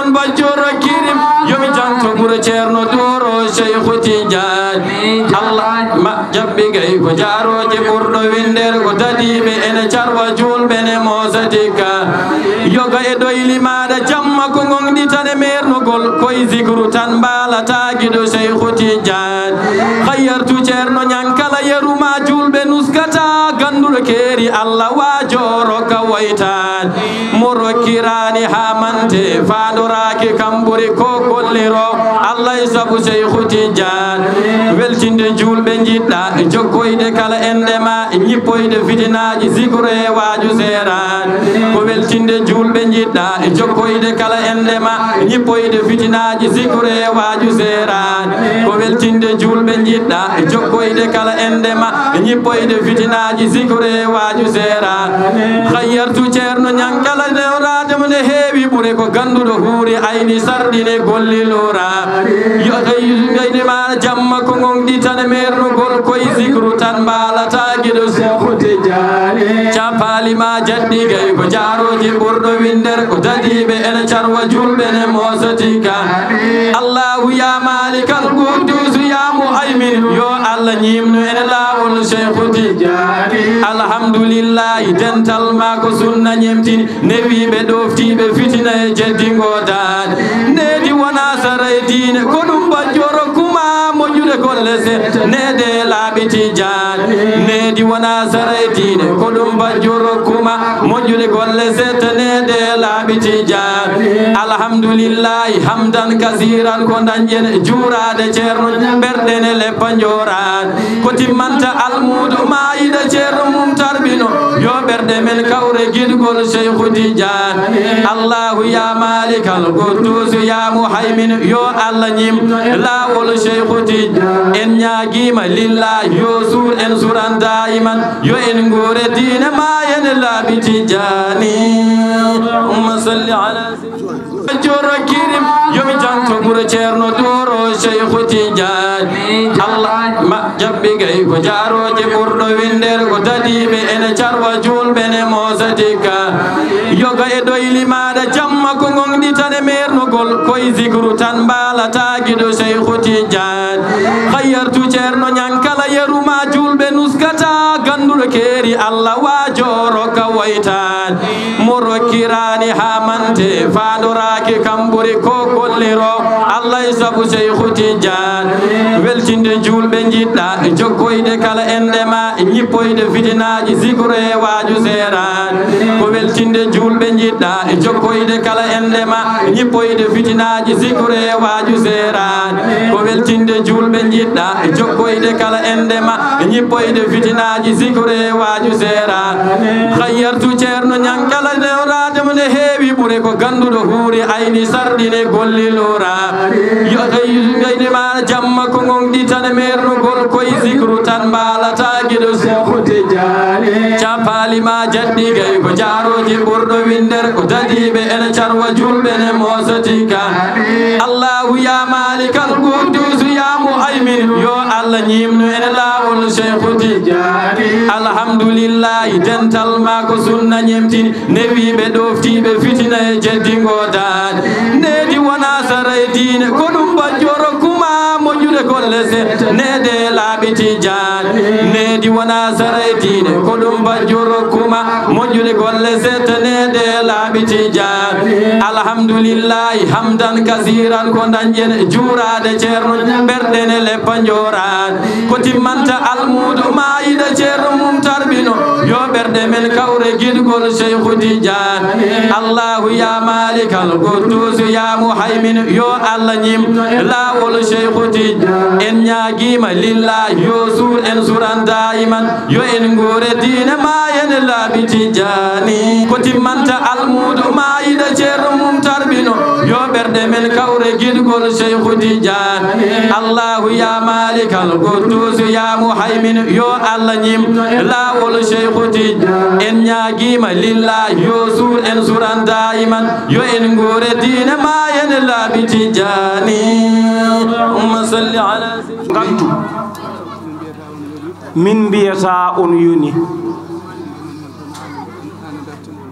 on bajjoro kirim yomi janto buro ceerno doro Cheikh Tidiane Allah ma jabbi gay ko jaaroje ɓurɗo windere ko tadiɓe ene carwa julɓe ne mosatika yoga e doyli maɗa jamma ko gonɗitane mernugol koye zikru tan mbalataguiɗo Cheikh Tidiane hayyartu ceerno ñankala yeruma julɓe nuskata ganduɗo keeri Allah wajoro ka waytan mo rokkirani ha mante fandoraki kam ɓuuri ko golliro Allah e saabu Cheikh Tidiane weltinde julɓe jiɗɗa jokkoyde kala endema ñippoyde fitinaji zikru e waju seran ko weltinde julɓe jiɗɗa jokkoyde kala endema ñippoyde fitinaji zikru e waju seran ko weltinde julɓe jiɗɗa jokkoyde kala endema ñippoyde fitinaji zikru e waju seran hayyartu ceerno ñankala newrademo ne heewi ɓuuri ko ganduɗo huuri ayni sardine gollilora yo gaynima jamma ko gonɗitane mernugol koye zikru tan mbalataguiɗo Cheikh Tidiane capalima jaɗɗi gay ko jaaroji ɓurɗo windere ko tadiɓe ene carwa julɓe ne mosatika Allahu ya malikal quddus ya muhaymin yo Allah ñimnu ene lawol Cheikh Tidiane alhamdulillahi dental ma ko sunna ñemtini newiɓe ɗoftiɓe fitina e jeddigodade nedi wona saray dine ko ɗum bajjoro kuma moƴƴude golle se nede laaɓi Tidiane nedi wona saray dine ko ɗum bajjoro kuma moƴƴude golle sette nede laaɓi Tidiane alhamdulillahi hamdan kasiran ko dañƴen juurade ceerno ɓerɗene leppa jorade ko timmanta almudo mayiɗa ceerno mum tarbino yo ɓerɗe men kawre guiɗgol Cheikh Tidiane Allahu ya malikal quddus ya muhaymin yo Allah ñim lawol Cheikh Tidiane en ñaguima lillahi yo sur en suran daiman yo en gore dine ma ene laaɓi Tidiane umma salli ala joro kirim yomi janto ɓuuro ceerno doro Cheikh Tidiane Allah ma jabbi gay ko jaaroje ɓurɗo windere ko tadiɓe ene carwa julɓe ne mosatika yoga e doyli maɗa jamma ko gonɗitane mernugol koye zikru tan mbalataguiɗo Cheikh Tidiane hayyartu ceerno ñankala yeruma julɓe nuskata ganduɗo keeri Allah wajoro ka waytan mo rokkirani ha mante fandoraki kam ɓuuri ko golliro Allah e saabu Cheikh Tidiane weltinde julɓe jiɗɗa jokkoyde kala endema ñippoyde fitinaji zikru e waju seran ko weltinde julɓe jiɗɗa jokkoyde kala endema ñippoyde fitinaji zikru e waju seran ko weltinde julɓe jiɗɗa jokkoyde kala endema ñippoyde fitinaji zikru e waju seran hayyartu ceerno ñankala newrademo ne heewi ɓuuri ko ganduɗo huuri ayni sardine gollilora yo gaynima jamma ko gonɗitane mernugol koye zikru tan mbalataguiɗo Cheikh Tidiane capalima jaɗɗi gay ko jaaroji ɓurɗo windere ko tadiɓe ene carwa julɓe ne mosatika Allahu ya malikal quddus ya muhaymin yo Allah ñimnu ene lawol Cheikh Tidiane alhamdulillahi dental ma ko sunna ñemtini newiɓe ɗoftiɓe fitina e jeddigodade nedi wona saray dine ko ɗum bajjoro kuma moƴƴude golle se nede laaɓi Tidiane nedi wona saray dine ko ɗum bajjoro kuma moƴƴude golle sette nede laaɓi Tidiane alhamdulillahi hamdan kasiran ko dañƴen juurade ceerno ɓerɗene leppa jorade ko timmanta almudo mayiɗa ceerno mum tarbino yo ɓerɗe men kawre guiɗgol Cheikh Tidiane Allahu ya malikal quddus ya muhaymin yo Allah ñim lawol Cheikh Tidiane en ñaguima lillahi yo sur en suran daiman yo en gore dine ma ene laaɓi Tidiane ko timmanta almudo mayiɗa ceerno mum tarbino yo ɓerɗe men kawre guiɗgol Cheikh Tidiane Allahu ya malikal quddus ya muhaymin yo Allah ñim lawol Cheikh Tidiane en ñaguima lillahi yo sur en suran daiman yo en gore dine ma ene laaɓi Tidiane umma salli ala gantu min mbiyata on yoni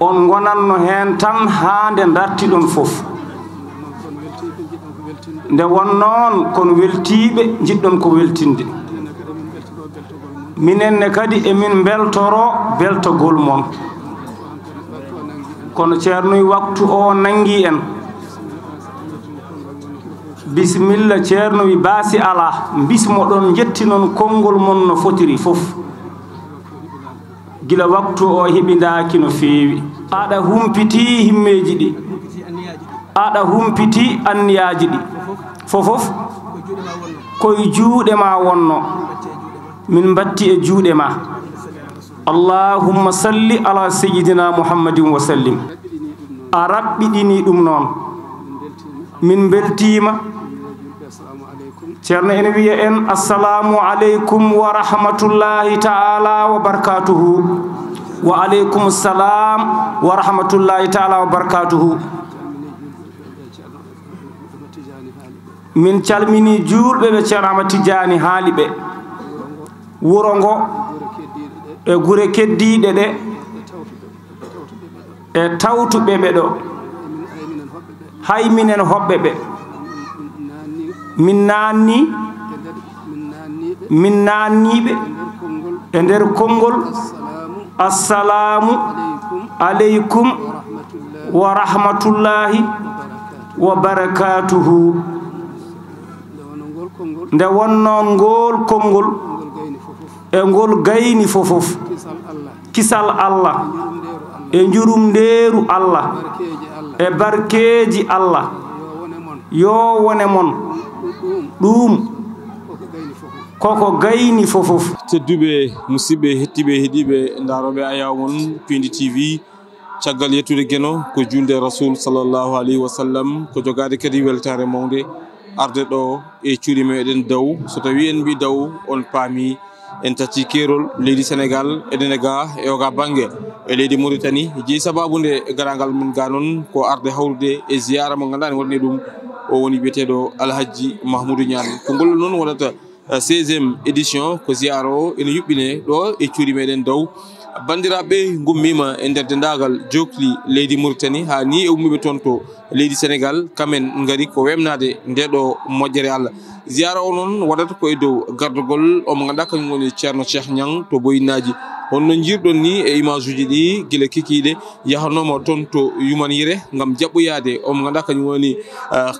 on gonanno hen tan ha nde darti ɗon fof nde wonnoon kono weltiiɓe jiɗɗon ko weltinde minenne kadi emin beltoro beltogol mon kono ceernoy waktu o nangi en bisimilla ceernoy baasi ala bismoɗon jetti noon konngol mon no fotiri fof gila waktu o heɓindaaki no feewi aɗa humpiti himmeji ɗi aɗa humpiti anniyaaji ɗi fofof koye juuɗe ma wonno min batti e juuɗe ma allahumma salli ala sayyidina muhammadin wa sallim a raɓɓiɗini ɗum noon min beltima ceerno ene wiya en assalamu aleykum wa rahmatullahi taala wa barakatuhu wa aleykum salam wa rahmatullahi taala wa barakatuhu min calmini juurɓe ɓe ceerno Ahmad Tidiani haali ɓe wuro ngo e gure keddiɗe ɗe e tawtuɓe ɓe ɗo hay minen hoɓɓe ɓe min naanniɓe e nder konngol assalamu aleykum wa rahmatullahi wa barakatuhu nde wonnoon ngol konngol e ngol gayni fofof kisal Allah e njurum ndeeru Allah e barkeeji Allah yo wone mon ɗum koko gayni fofof tedduɓe musidɓe hettiɓe heeɗiɓe daroɓe Ayawon Pindi TV caggal yettude gueno ko julde rasul sallllahu alayhi wa sallam ko jogade kadi weltare mawde arde ɗo e cuuɗi meɗen daw so tawi en mbi daw on paami en tacci kerol leydi Sénégal eɗene ga e oga banggue e leydi Mauritanie jeeyi sababude garagal min ga noon ko arde hawrude e ziyara mo ganduɗa ne waɗani ɗum o woni biyeteɗo Alhaji Mahmoudou Niane ko ngol noon wonata 16e édition ko ziyara o ene yuɓɓine ɗo e cuuɗi meɗen daw bandiraɓe gummima e nder dendagal jokli leydi Mauritanie ha ni e ummiɓe toon to leydi Sénégal kamen gari ko wemnade ndeɗo moƴƴere Allah ziyara o noon waɗata ko e dow gardugol omo ganduɗa kañum woni ceerno Cheikh Niang to Boyinaji honno jirɗon ni e image uji ɗi guila kikiɗe yahanoma toon to Yumanire gam jaɓɓoyade omo ganduɗa kañum woni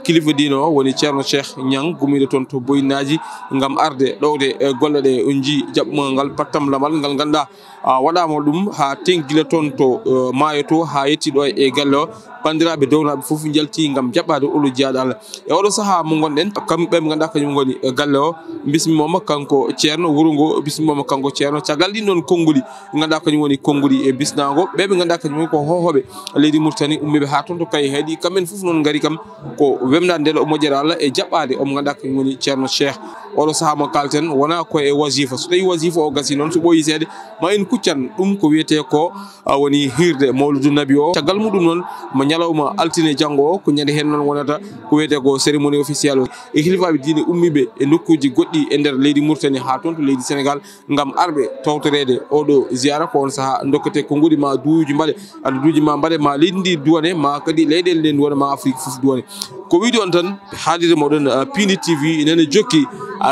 kilifa dino o woni ceerno Cheikh Niang gummiɗo toon to Boyinaji gam arde ɗowde golle ɗe on ji jaɓɓugal ngal pattam lamal ngal ganduɗa waɗama ɗum ha tenggila toon to maayo to ha yetti ɗo e galle o bandiraɓe downaɓe foof jalti gam jaɓɓade olo jiyaɗo Allah e oɗo saaha mo gonɗen kamɓe ɓe ganduɗa kañum goni galle o bismimoma kanko ceerno wuuro ngo bismimoma kanko ceerno caggal ɗin ɗon konnguli ganduɗa kañum woni konnguli e bisnago ɓeɓe ganduɗa kañum woni ko hohoɓe leydi Mauritanie ummiɓe ha toon to kayi heeɗi kamɓen foof noon gari kam ko wemnade ndeɗo moƴƴere Allah e jaɓɓade omo ganduɗa kañum woni ceerno Cheikh oɗo saaha mo kalten wona koye wasifa so tawi wasifa o gasi noon so ɓooyi seeɗa ma en kuccan ɗum ko wiyete ko woni hirde mawludu nabi o caggal muɗum noon mo ñalawma altine janggo o ko ñande hen noon wonata ko wiyete ko cérémonie officiel o e kilifaɓe diine ummiɓe e nokkuji goɗɗi e nder leydi Mauritanie ha toon to leydi Sénégal gam arɓe tawtorede oɗo ziyara ko on saaha dokkete ko nguɗi ma duuji mbaɗe duuji ma mbaɗe ma leydi ndi duwane ma kadi leyɗele nde duwane ma Afrique foof duwane ko wiide on tan haalirde moɗon Pindi TV nene jokki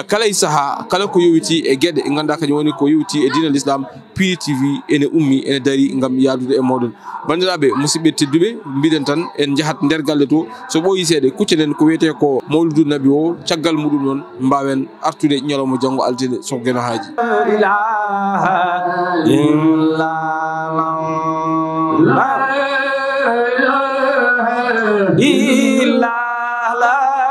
kala e saaha kala ko yowiti e gueɗe ganduɗa kañum woni ko yowiti e diine l'islam Pindi TV ene ummi ene dari gam yadude e moɗon bandiraɓe musidɓe tedduɓe mbiɗen tan en jahat nder galle to so ɓooyi seeɗe kuccenen ko wiyete ko mawludu nabi o caggal muɗum noon mbawen artude ñalawma janggo altine soggueno haaji إلا لا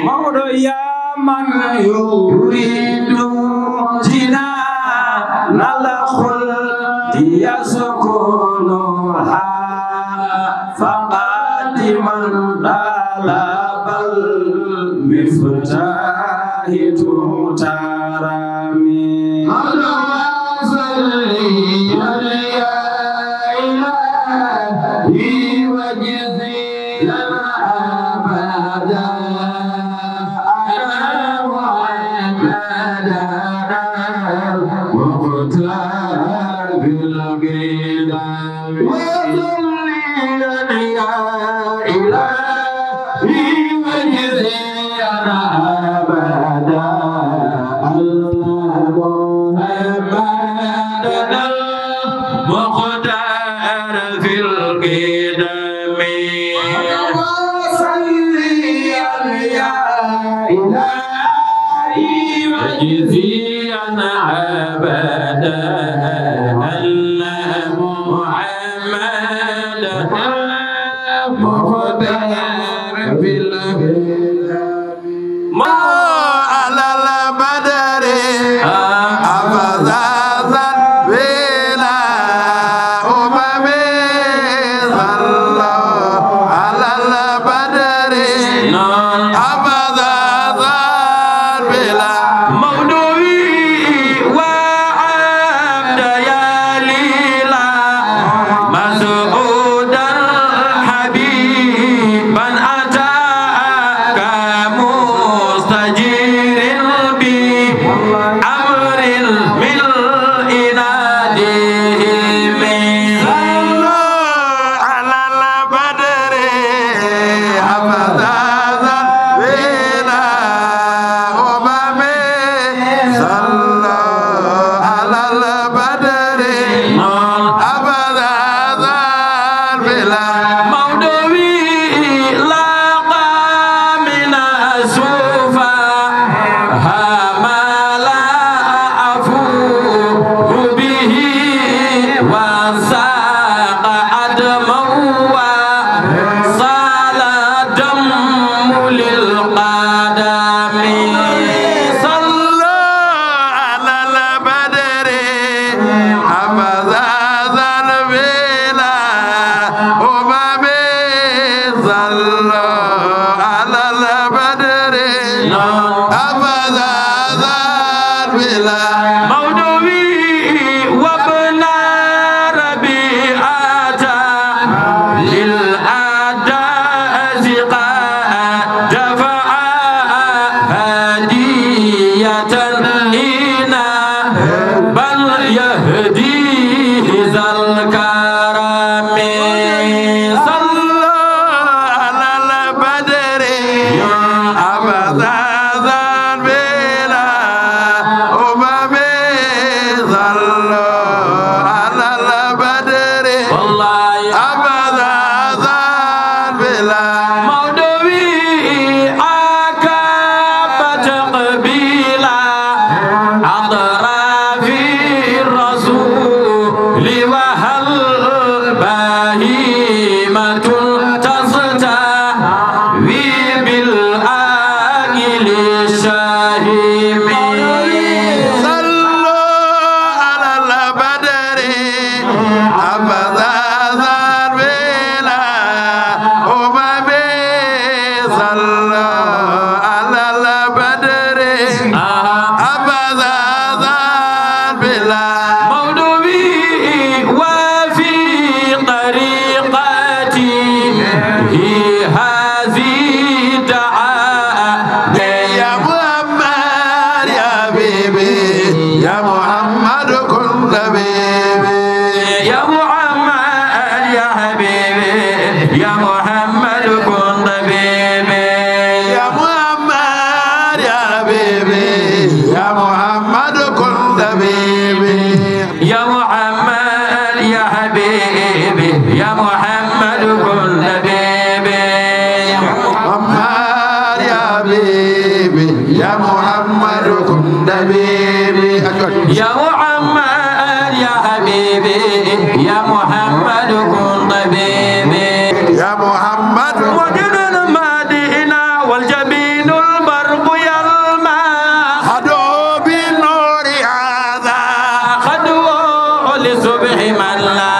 Mawdo ya man yuridu jinan al-khuldi yaskunuha faqadiman dalabal miftahi tutarami يا محمد كن طبيبي يا محمد يا حبيبي يا محمد كن طبيبي يا محمد وجن المدينة والجبين البرق يلمع خدوا بالنور هذا خدوا لصبح من لا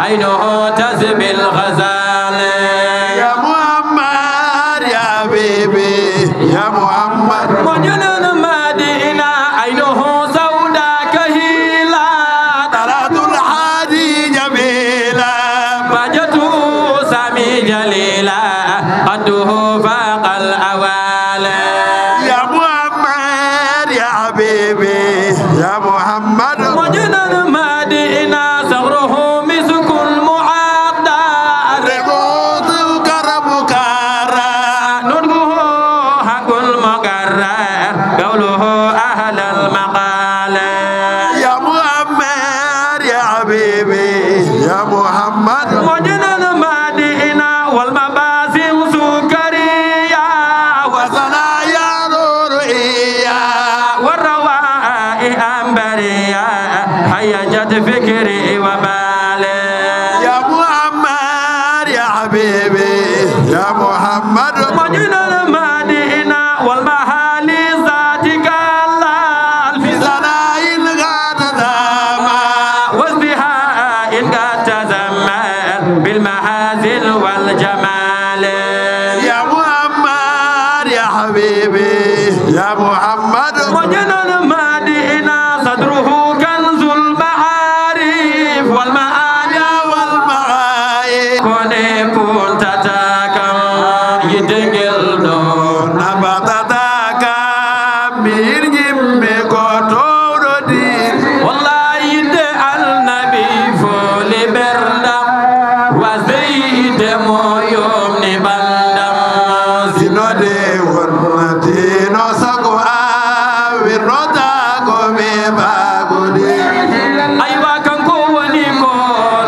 عينه تسبي الغزال يا محمد يا حبيبي يا محمد وجن المدينة عينه سودا كهيلا طلعت الحادي جميلا بجته سامي جليلا قده فاق الأوال يا محمد يا حبيبي يا محمد وجن المدينة ثغره مسك المعدل رغوت الكرم كارا نطقه حق المقرر قوله أهل المقال يا محمد يا حبيبي يا محمد وجن المدينة والمباسم سكرية وصنايا نور إياه والروائح أنبرية هيجت فكري وبالي يا محمد يا حبيبي يا محمد وجن المدينة والمحالي ذاتك الله في صنايا غاد داما وازدهاء قد تزمل بالمحاسن والجمال يا محمد يا حبيبي يا محمد وجن المدينة صدره كنز المعارف والمعاني والمعايب كون تتاكم يدنجل دون نباتك من جمي كتور دين والله يدي النبي فولي بردم وزيد مو يوم نبندم sinode wonnatino sago awi rotago mi bagode aywa kanko woni ko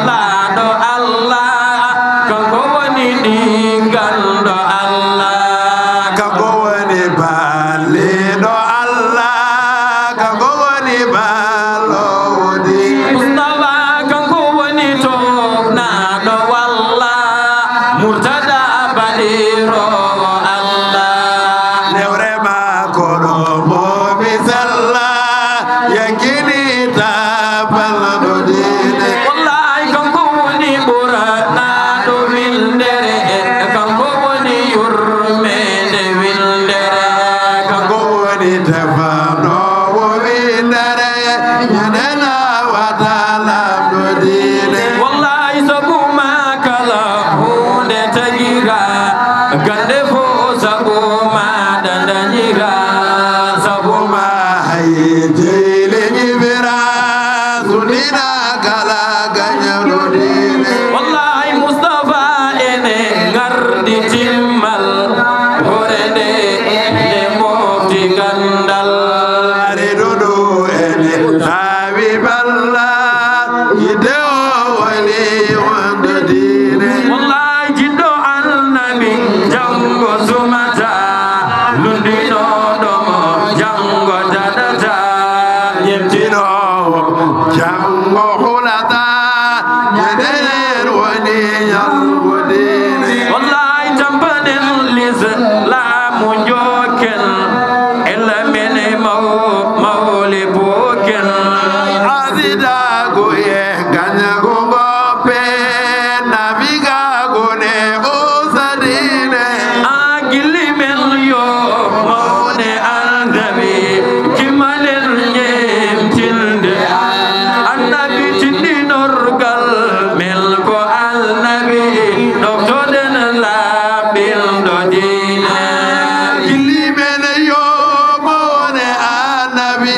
laaɗo Allah kanko woni ɗingalɗo Allah kanko woni balliɗo Allah kanko woni ballowodi Mustafa kanko woni tobnaɗo walla murtada baɗirowo Allah newre mako ɗo momi sella yankini tabalɗo dine wallahi kanko woni ɓuranaɗo wildere kanko woni yurmede wildere kanko woni tefanowo windere ñanena wata lamɗo dine wallahi sabuma kala hunde tagira gande fo sabuma dandañira sabuma hayitili ñibira sunina kala gañaɗo dine wallahi Mustafa ene gardi timmal horede nde mofti gandal ariɗoɗo ene tawi balla yide o woni wonde dine wallahi jiɗɗo annabi jango sumata lundinoɗomo jango daɗata tinowo jango hulata ñeɗen woni ñalgo dine wallahi tampanen lislamu joken ella mene mawli boken asidago e gañago goppe nabigago ne osadine a gilli men yo mawne annabi kimanen ñemtilde annabi tindinorgal mel ko annabi ɗoftoɗen laaɓilɗo dine gilli mene yo mone annabi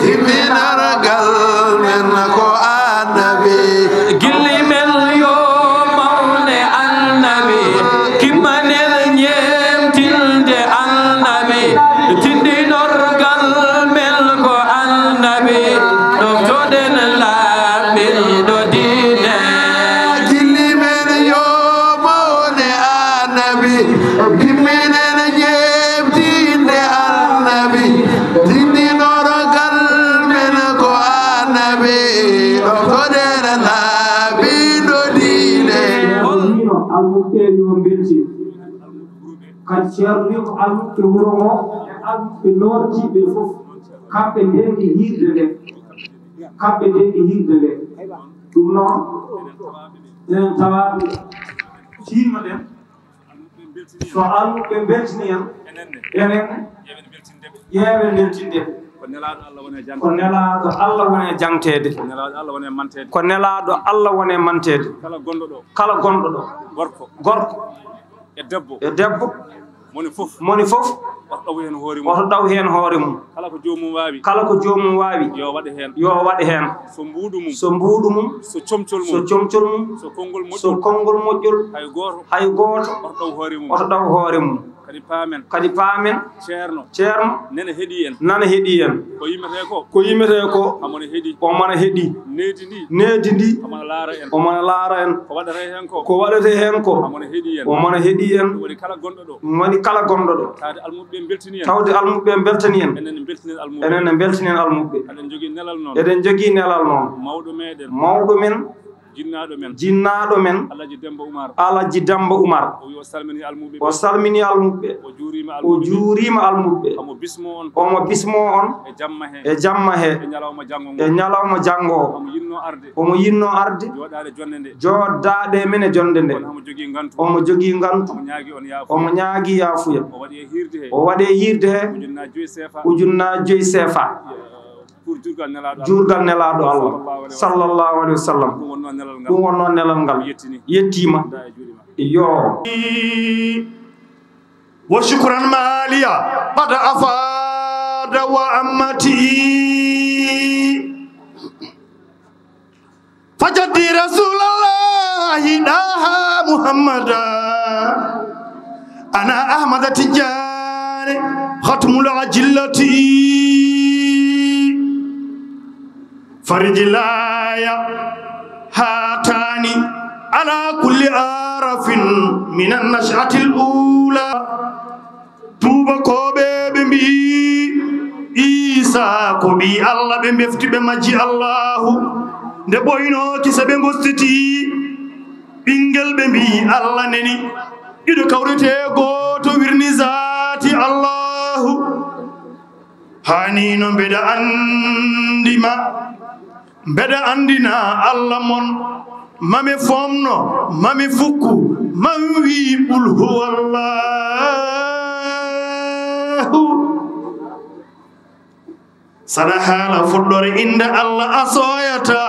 timminargal men ko annabi gilli men yo mawne annabi kimmanel ñemtilde annabi tindinorgal mel ko annabi ɗoftoɗen laaɓilɗo dine gilli mene yo mone annabi timminen ñemtinde annabi tindinor kadi ceerno wi ko almuɓe wuro ngo e almuɓe nottiɓe fof kamɓe ndendi hirde nde kamɓe ndendi hirde nde ɗum noon enen tawaɓe tinno ɗen so almuɓe beltini en enen ƴeewe beltinde ko nelaɗo Allah wone jangtede ko nelaɗo Allah wone mantede kala gonɗo ɗo gorko e debbo moni fof oto ɗaw hen hoore mum kala ko jomum wawi yo waɗe hen so mbuuɗu mum so comcol mum so konngol moƴƴol hay goto oto ɗaw hoore mum kadi paamen ceerno nana heeɗi en ko yimete ko omana heeɗi needi ndi omana laara en ko waɗete hen ko omana heeɗi en woni kala gonɗo ɗo tawde almuɓe beltani en enen ne beltinen almuɓe eɗen jogii nelal noon mawɗo men jinnaɗo men alaji demba oumar o salmini almuɓe o juurima almuɓe omo bismo on e jamma he e ñalawma janggo omo yinno arde joɗdaɗe men e jonde nde omo jogui gantu omo ñaagui yaafuya o waɗe hirde he ujunnaji 5 sefa juurgal nelaɗo Allah sallallahu alaihi wasallam ɗum wonno nelal ngal yettima yo wa shukran maliya qad afada wa ammati fajaddi rasulallahi daha muhammada ana ahmada tijani khatmul ajillati فرجلايا هاتاني على كل عرف من النشأة الأولى توبا كوبي بمبي إيسا كوبي الله بمبفتي بمجي الله نبوينو كيسا بمبستي بنجل بمبي الله نني إدو كوريتي غوتو ورني ذاتي الله هاني نمبدا أندما beda andina Allah mon mami fomno mami fukku mami wi bul huwallahu sana hala fuddore inda Allah asoyata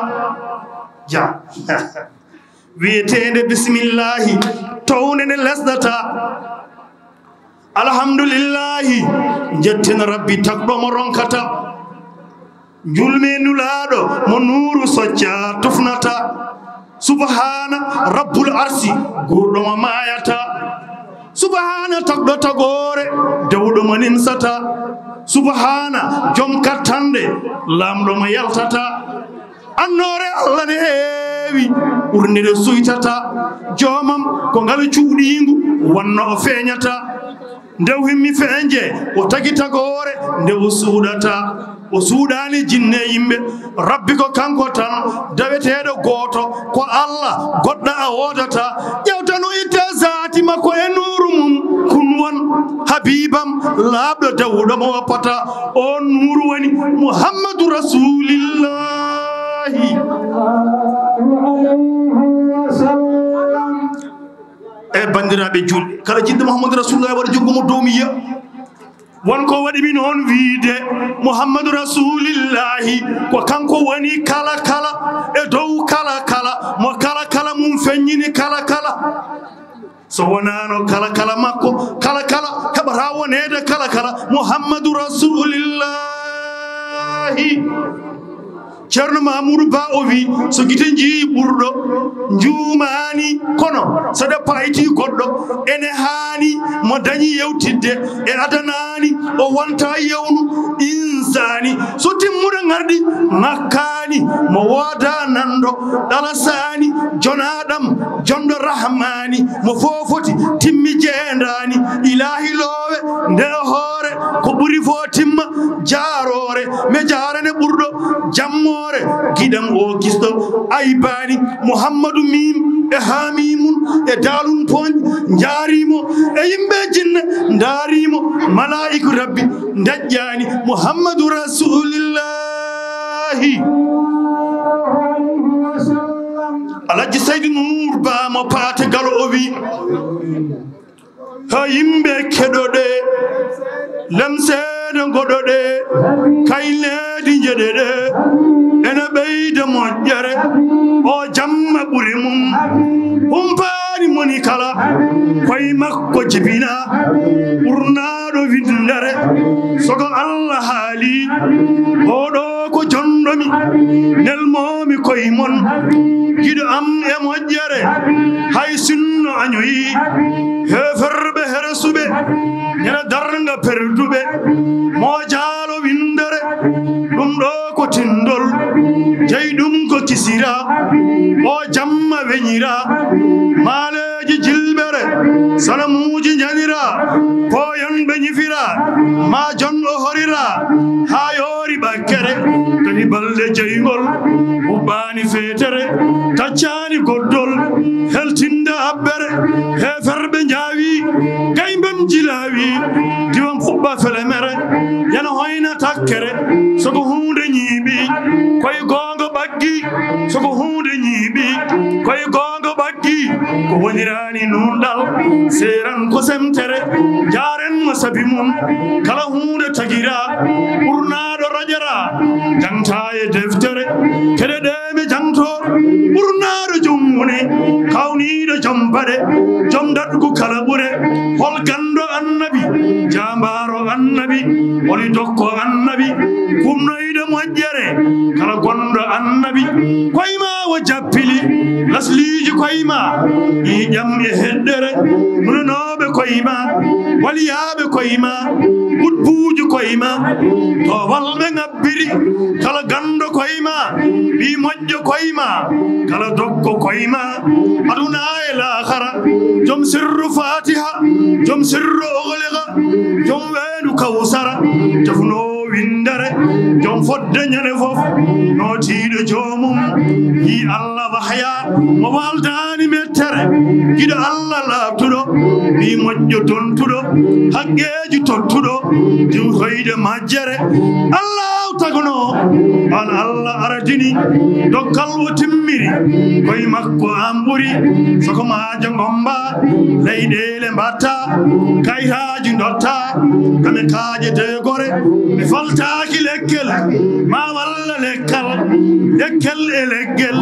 ja wietede bismillahi tawne ne lesdata alhamdulillahi jettin rabbi takdo mo ronkata julme nulaɗo mo nuru socca tufnata subhana rabbul arsi gurɗo mo mayata subhana tagɗo tagore dewɗo mo ninsata subhana joom kattande lamɗo mo yaltata annore Allah ne heewi urnide suytata joomam ko ngawe cuuɗingu wonno o feeñata ndew himmi feeñje o tagi tagore ndew suuɗata o suuɗani jinne yimɓe rabbi ko kanko tan daweteɗo goto ko Allah goɗɗo a wodata ƴewtano itte zati makko e nuru mum kun won habibam laaɓɗo dawuɗo mo wappata o nuru woni muhammadu rasulillahi e bandiraɓe julɓe kala jiɗɗo muhammadu rasulillahi waɗa joggumo dowmiya wonko waɗi min on wiide muhammadu rasulillahi ko kanko woni kala kala e dow kala kala mo kala kala mum feññini kala kala so wonano kala kala makko kala kala heɓata wonede kala kala muhammadu rasulillahi ceerno mamoudou ba o wi so guite jii ɓurɗo juumani kono saɗa payti goɗɗo ene haani mo dañi yewtidde e adanani o wonta yewnu insani so timmuɗo garɗi ngakkani mo wooda nanɗo ɗalasani jonaɗam jonɗo rahmani mo fofoti timmi mi jeendani ilahi lowe nde hoore ko ɓuri fo timma jaarore me jarane ɓurɗo jammore giɗam o kisɗo aybani Muhammadou mim e haamimun e daalun poñ jaarimo e yimɓe jinne daarimo malaiku rabbi daƴƴani Muhammadou rasulillahi Alhaji Saydou Nour Ba mo paate galo o wi ha yimɓe keɗoɗe lemseeɗe goɗoɗe kayleedi jeɗeɗe ene ɓeyda moƴƴere o jamma ɓuri mum humpaani moni kala koye makko jibina ɓurnaaɗo windere sogo Allah haali oɗo ko jonɗomi nelmomi koye mon giɗo am e moƴƴere hay sinno añoyi heferɓe heresuɓe ñana darga perduɓe mo jaalo windere ɗum ɗo ko tindol jeyi ɗum ko kisira o jamma weñira maaleji jilɓere sanamuji janira poyanɓe ñifira ma jon o horira ha yoori ɓakkere kadi balɗe jeygol huɓɓani feetere taccani goddol heltinda haɓɓere heferɓe jaawi gaybem jilawi diwan fuɓɓa felemere yana hoyna takkere soko hunde ñiiɓi koye gonga ɓaggi soko hunde ñiiɓi koye gonga ɓaggi ko wonirani nunɗal seran ko semtere jarenmo sabi mum kala hunde tagira ɓurnaɗo rajara jangta e deftere keɗe ɗeme janto ɓurnaɗo jommune kawniɗo joom baɗe joom daɗgu kala ɓure hol gando annabi jambaro annabi woni dokko annabi kumnoyɗo moƴƴere kala gonɗo annabi koyma wo jappili lasliji koyma ƴiƴam e heɗɗere munanoɓe koyma waliyaɓe koyma ɓuɗbuji koyma to walɓe ngabbiri kala gando koyma ɓi moƴƴo koyma kala dokko koyma aduna e lahara joom sirru fatiha joom sirru ogliga joom weenu kawsara jafno windere joom fodde ñande fof notiɗo joomum yi Allah wahya mo waldani mettere giɗo Allah labtuɗo ɓi moƴƴo dontuɗo haqqeji tottuɗo diwtoyde majjere Allah tagno an Allah aradini dokkal o timmiri koye makko an ɓuri soko majo gomba leyɗele mbatta kayitaji dotta kame kaaje degore ɓe faltaki lekkel ma walla lekkel e leggel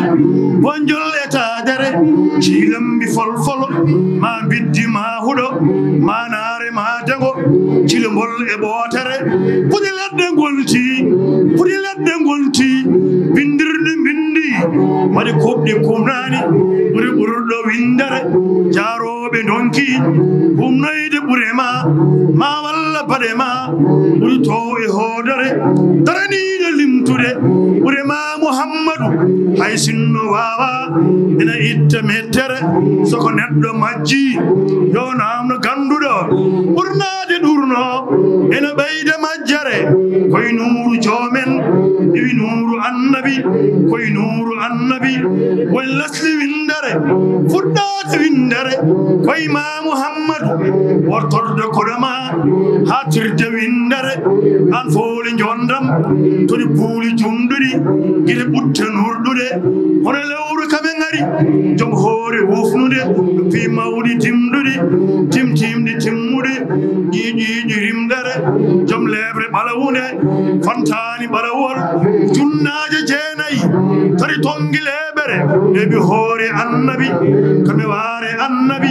bonjol e tadere cilambi folfolo ma biddi ma huɗo ma naare ma dego cilembol e ɓootere puɗi leɗɗe gonti bindirɗi bindi waɗi kuɓɗi kumnani ɓuri ɓurɗo windere jaroɓe donki humnoyde ɓure ma walla baɗe ma ɓuri to e hoodere daraniɗo limtude ɓure ma Muhammadou hay sinno wawa ena itta mettere soko neɗɗo majji yo namno ganduɗo ɓurnade ɗurno ena ɓeyde majjere koye nuru joomen iwi nuru annabi koye nuru annabi won lasli windere fuɗɗade windere koye ma Muhammadou wortorde koɗoma ha tirde windere an fooli jondam toɗi puuli jumɗuɗi guite ɓutte nurɗuɗe hono lewru kame ngari joom hoore wofnude fi mawɗi timɗuɗi timtimɗi timmuɗi ƴiƴiƴi rimɗere joom lebre ɓalawude fantani ɓalawol junnaje jeenayyi tari tongi leɓere ɓeɓi hoore annabi kame waare annabi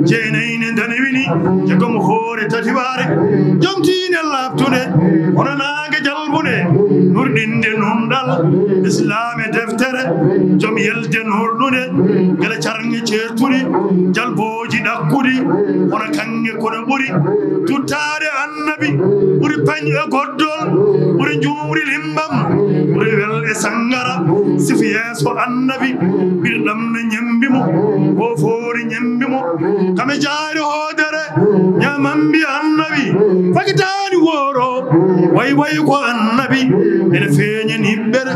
jeenayyi ne danewini jegom hoore tati waare joom tiine labtude hono nangue jalbude nurɗinde nunɗal islame deftere joom yelde nurɗude gala carnge ceertuɗi jalboji ɗakkuɗi hono kange kono ɓuri tuttade annabi ɓuri pañ e goddol ɓuri juumri limbam ɓuri wel e sangara sifi yeeso annabi ɓirɗam no ñembimo o foori ñembimo kame jaari hoode fakitani woro way way ko annabi ene feñani ɓere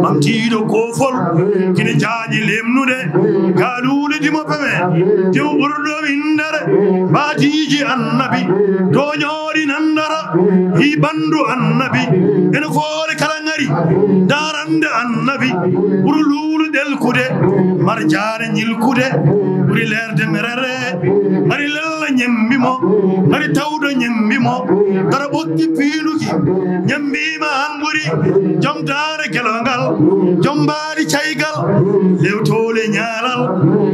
ɓamtiɗo kofol kine jaaƴi lemnude galude dimo peme dimo ɓurɗo windere batiji annabi toñoɗi nandara hi ɓandu annabi ene foore kala ngari darande annabi ɓuri luulu ɗelkude marjane ñilkude ɓuri lerde merere mari lella ñembimo mari tawɗo ñembimo dara ɓokki piiluki ñembima han ɓuri joom daare kelongal joom mbaɗi caygal lewtole ñaalal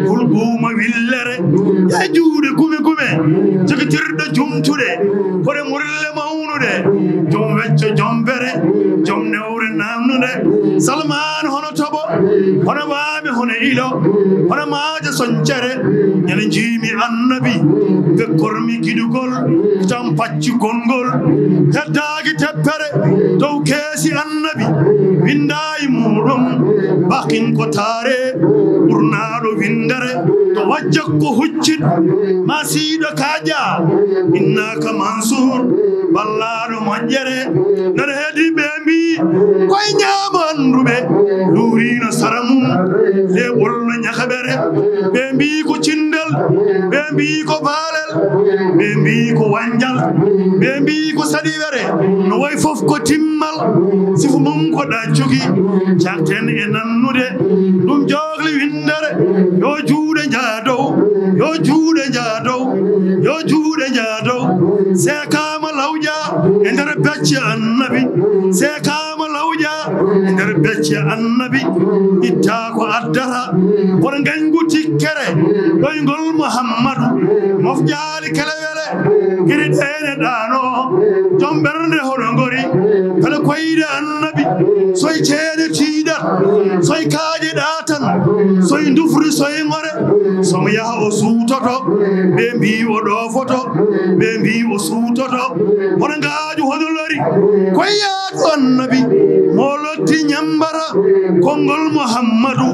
hulɓuma willere ya juuɗe gume gume jogitirɗo jumtuɗe koɗe murille mawnude joom wecco joom bere joom newre namnude salman hono toɓo hono waami hono ilo hono maaja soncere ñande jiimi annabi bekkormi giɗugol tan pacci gongol heddaki teppere dow keesi annabi windayi muɗum bakin ko taare ɓurnaɗo windere to wajja ko huccit ma siiɗo kaƴa innaka mansour ballaɗo moƴƴere nana heedi ɓe mbi koye ñaama anduɓe luurino sara mum le ɓolno ñakaɓere ɓe mbi ko cindel ɓe mbi ko baalel ɓe mbi ko wanjal ɓe mbi ko saɗiwere no way fof ko timmal sifu mum ko ɗaccuki jakten e nannude ɗum jogli windere yo juuɗe jaadow yo juuɗe jaadow yo juuɗe jaadow sekama lawƴa e nder becce annabi sekama lawƴa e nder becce annabi itta ko addata kono gañgu tikkere ɗoygol mouhammadou mofƴaali kelewele gueɗe ɗene ɗano joom ɓernde hoɗo gori kala koyde annabi soye ceede tiiɗat soye kaaƴe ɗatan soye dufri soye ngore somo yaha o suutoto ɓe mbi o ɗofoto ɓe mbi o suutoto hono ngaaju hono lori koye yaadu annabi mo lotti ñambara konngol mouhammadou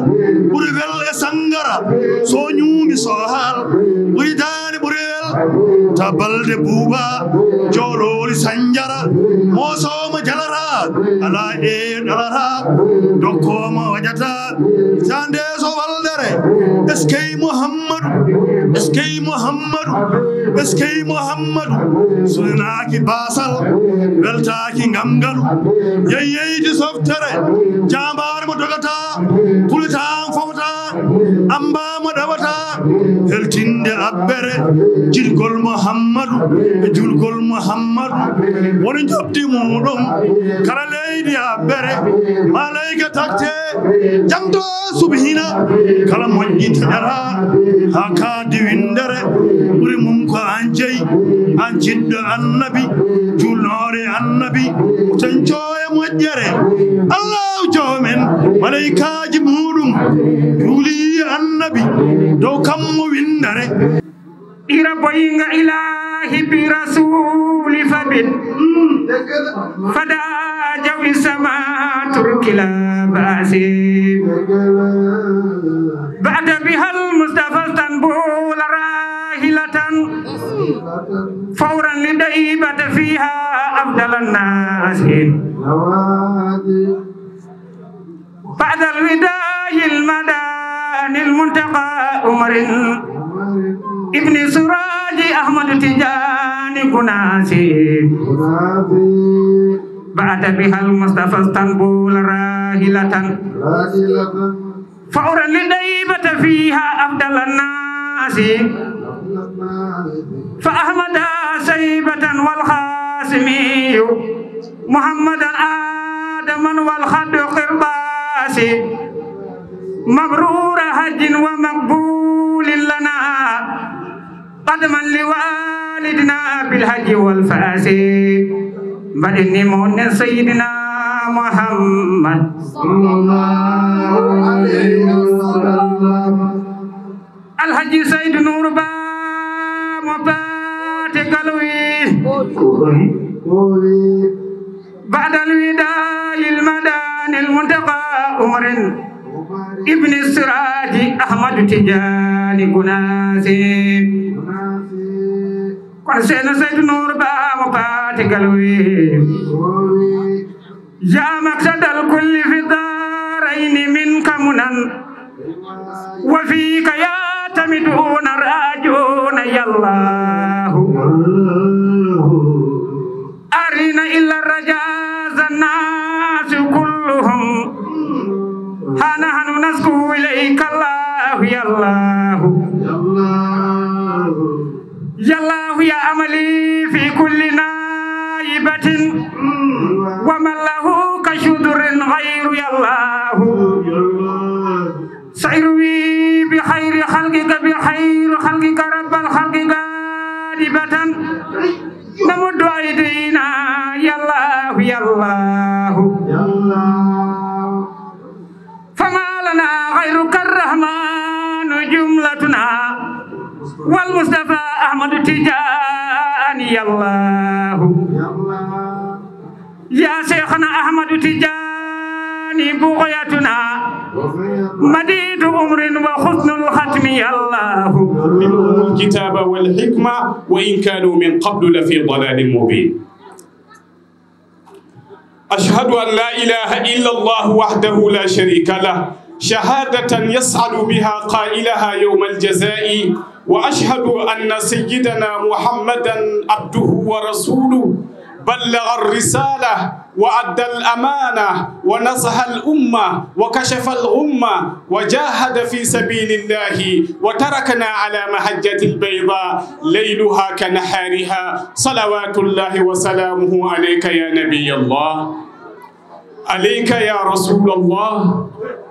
ɓuri wel e sangara so ñuumi so haal ɓuri daani ɓuri wel ta balde buuba joɗoli sanjara mosoma jalara ala e ɗalara dokkoma waƴata sande so waldere eskey mouhammadou eskey mouhammadou eskey mouhammadou sunaki basal weltaki ngamgalu yeyyeydi softere jambar mo dogata pulitan fofta ambamo ɗawata heltinde abbere jirgol mouhammadou e julgol mouhammadou woni jobdi muɗum kala leydi abbere malayka takte jamdo subhina kala moƴƴi taƴata ha kaadi windere ɓuri mum ko an jeyi an jiɗɗo annabi julnore annabi tan coye moƴƴere allahu jomen malaykaji muɗum juuli annabi dow kammo windere ira boyinga ilahi bi rasuli fabin fada jawi sama turkila basi ba'da bihal mustafa istanbul rahilatan fawran lidaibat fiha afdalan nasi ba'da alwida'i almadani almuntaqa umrin ابن سراج أحمد تجاني كناسي بعد بها المصطفى اسطنبول راهلة فورا لديبة فيها أفضل الناس فأحمد سيبة والخاسمي محمدا آدما والخد قرباسي مبرور حج ومقبول لنا قدما لوالدنا بالحج والفاس بدني من سيدنا محمد صلى الله عليه وسلم الحج سيد نور با مباتك بعد الوداع المدان المنتقى عمر ابن السراج أحمد تجاني كناسي kono seeno Seydou Nour Ba mo paati galwi ya maqsadal kulli fi darayni minka munan wa fika yatamiduna rajuna yallahu arina illa rajaza الناس كلهم نحن نسكو إليك الله يا الله يا الله يا أملي في كل نائبة ومن له كشدر غير يا الله سيروي بخير خلقك بخير خلقك رب الخلق غالبة نمد أيدينا يا الله يا الله فما لنا غيرك الرحمن جملتنا والمصطفى أحمد تجاني يا الله يا شيخنا أحمد تجاني بغيتنا مديد عمر وحسن الختم يا الله منهم الكتاب والحكمة وإن كانوا من قبل لفي ضلال مبين أشهد أن لا إله إلا الله وحده لا شريك له شهادة يسعد بها قائلها يوم الجزاء وأشهد أن سيدنا محمدا عبده ورسوله بلغ الرسالة وأدى الأمانة ونصح الأمة وكشف الغمة وجاهد في سبيل الله وتركنا على محجة البيضاء ليلها كنهارها صلوات الله وسلامه عليك يا نبي الله عليك يا رسول الله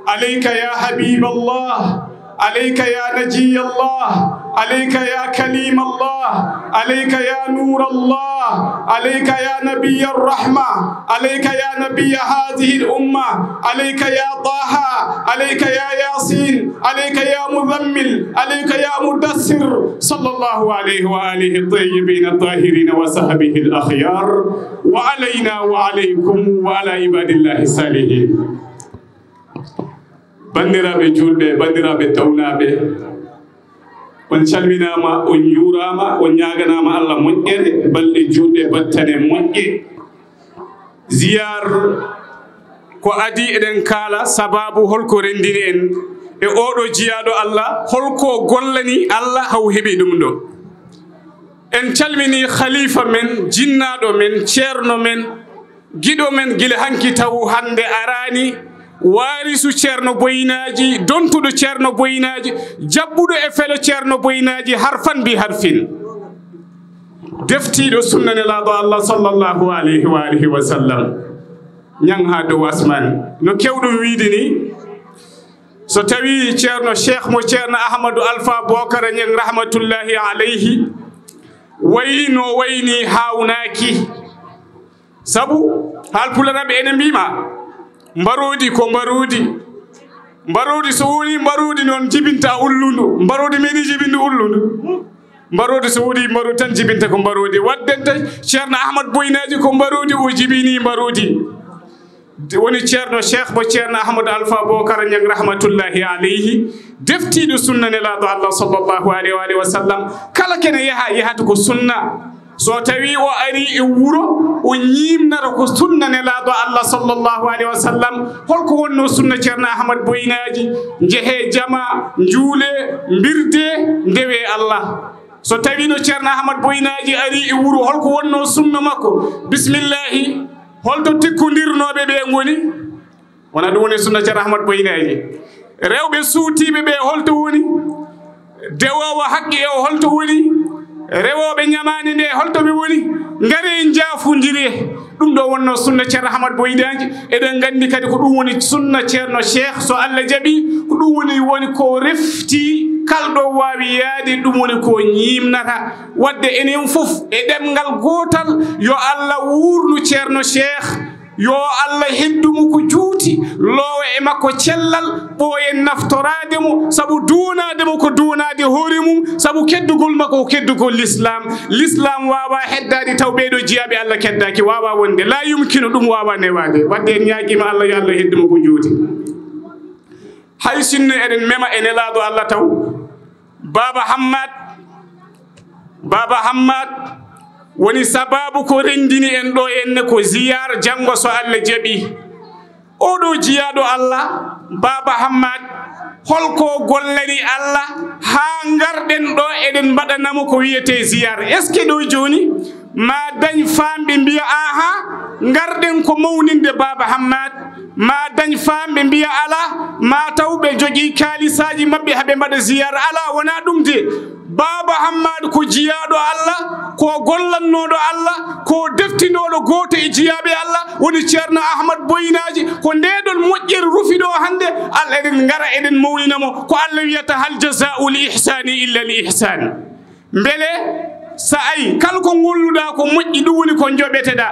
عليك يا حبيب الله عليك يا نجي الله عليك يا كليم الله عليك يا نور الله عليك يا نبي الرحمة عليك يا نبي هذه الأمة عليك يا طه عليك يا ياسين عليك يا مذمل عليك يا مدثر صلى الله عليه وآله الطيبين الطاهرين وصحبه الأخيار وعلينا وعليكم وعلى عباد الله الصالحين bandiraɓe julɓe bandiraɓe tawnaɓe on calminama on juurama on ñaganama Allah moƴƴere balɗe juɗɗe battane moƴƴe ziyar ko adi eɗen kaala sababu holko rendiri en e oɗo jiyaɗo Allah holko gollani Allah haw heeɓi ɗum ɗo en calmini khalifa men jinnaɗo men ceerno men giɗo men gila hanki taw hande arani warisu ceerno boyinaji dontuɗo ceerno boyinaji jabbuɗo e felo ceerno boyinaji harfan bi harfin deftiɗo sunnanelaɗo Allah sallllahu alayhi wa alihi wa sallam ñang ha dow asmani no kewɗum wiide ni so tawi ceerno cheikh mo ceerno ahmadou alpha bocara ñang rahmatullahi alayhi wayi no wayni hawnaki sabu halpularaɓe ene mbima mbarodi ko mbarodi so woni mbarodi noon jibinta ullundu mbarodi meɗi jibinde ullundu mbarodi so woni mbarodi tan jibinta ko mbarodi waddenta ceerno ahmad boyinaji ko mbarodi o jibini mbarodi woni ceerno cheikh mo ceerno ahmadou alpha bocara ñang rahmatullahi alayhi deftiɗo sunna nelaɗo Allah sallllahu alayhi wa sallam kala kene yahata ko sunna so tawi o ari e wuro o ñimnata ko sunna nelaɗo Allah sallllahu alayhi wa sallam holko wonno sunna ceerno ahmad boyinaji jeehe jama juule mbirde ndewe Allah so tawi no ceerno ahmad boyinaji ari e wuro holko wonno sunna makko bismillahi holto tikkodirnoɓe ɓe goni wona ɗum woni sunna ceerno ahmad boyinaji rewɓe suutiɓe ɓe holto woni dewowo haqqi e holto woni rewoɓe ñamani nde holtoɓe woni gaare jaafodiri ɗum ɗo wonno sunna ceerno ahmad boyinaji eɗen gandi kadi ko ɗum woni sunna ceerno cheikh so Allah jaaɓi ko ɗum woni ko refti kalɗo wawi yaade ɗum woni ko ñimnata wadde enen fof e ɗemgal gotal yo Allah wurnu ceerno cheikh yo Allah heddumo ko juuti lowa e makko cellal ɓooyen naftorademo saabu duunademo ko duunade hoore mum saabu keddugol makko ko keddugol l'islam wawa heddade taw ɓeɗo jiyaɓe Allah keddaki wawa wonde la yumkino ɗum wawa newade wadde en ñaguima Allah yo Allah heddumo ko juuti hay sinno eɗen mema e nelaɗo Allah taw baba hammad baba hammad woni sababu ko rendini en ɗo enne ko ziyara janngo so Allah jaɓi oɗo jiyaɗo Allah baba hammad holko gollani Allah ha garɗen ɗo eɗen mbaɗanamo ko wiyete ziyara est ce que ɗo joni ma dañ famɓe mbiya aha garɗen ko mawninde baba hammad ma dañ famɓe mbiya ala ma tawɓe jogui kalisaji mabɓe haɓe mbaɗa ziyara ala wona ɗum de baba hammad ko jiyaɗo Allah ko gollannoɗo Allah ko deftinoɗo goto e jiyaɓe Allah woni ceerno ahmad boyinaji ko ndeɗon moƴƴere rufiɗo hande Allah eɗen gara eɗen mawninamo ko Allah wiyata hal jasau l ihsani illa l ihsan beele sa ayi kala ko golluɗa ko moƴƴi ɗum woni ko joɓeteɗa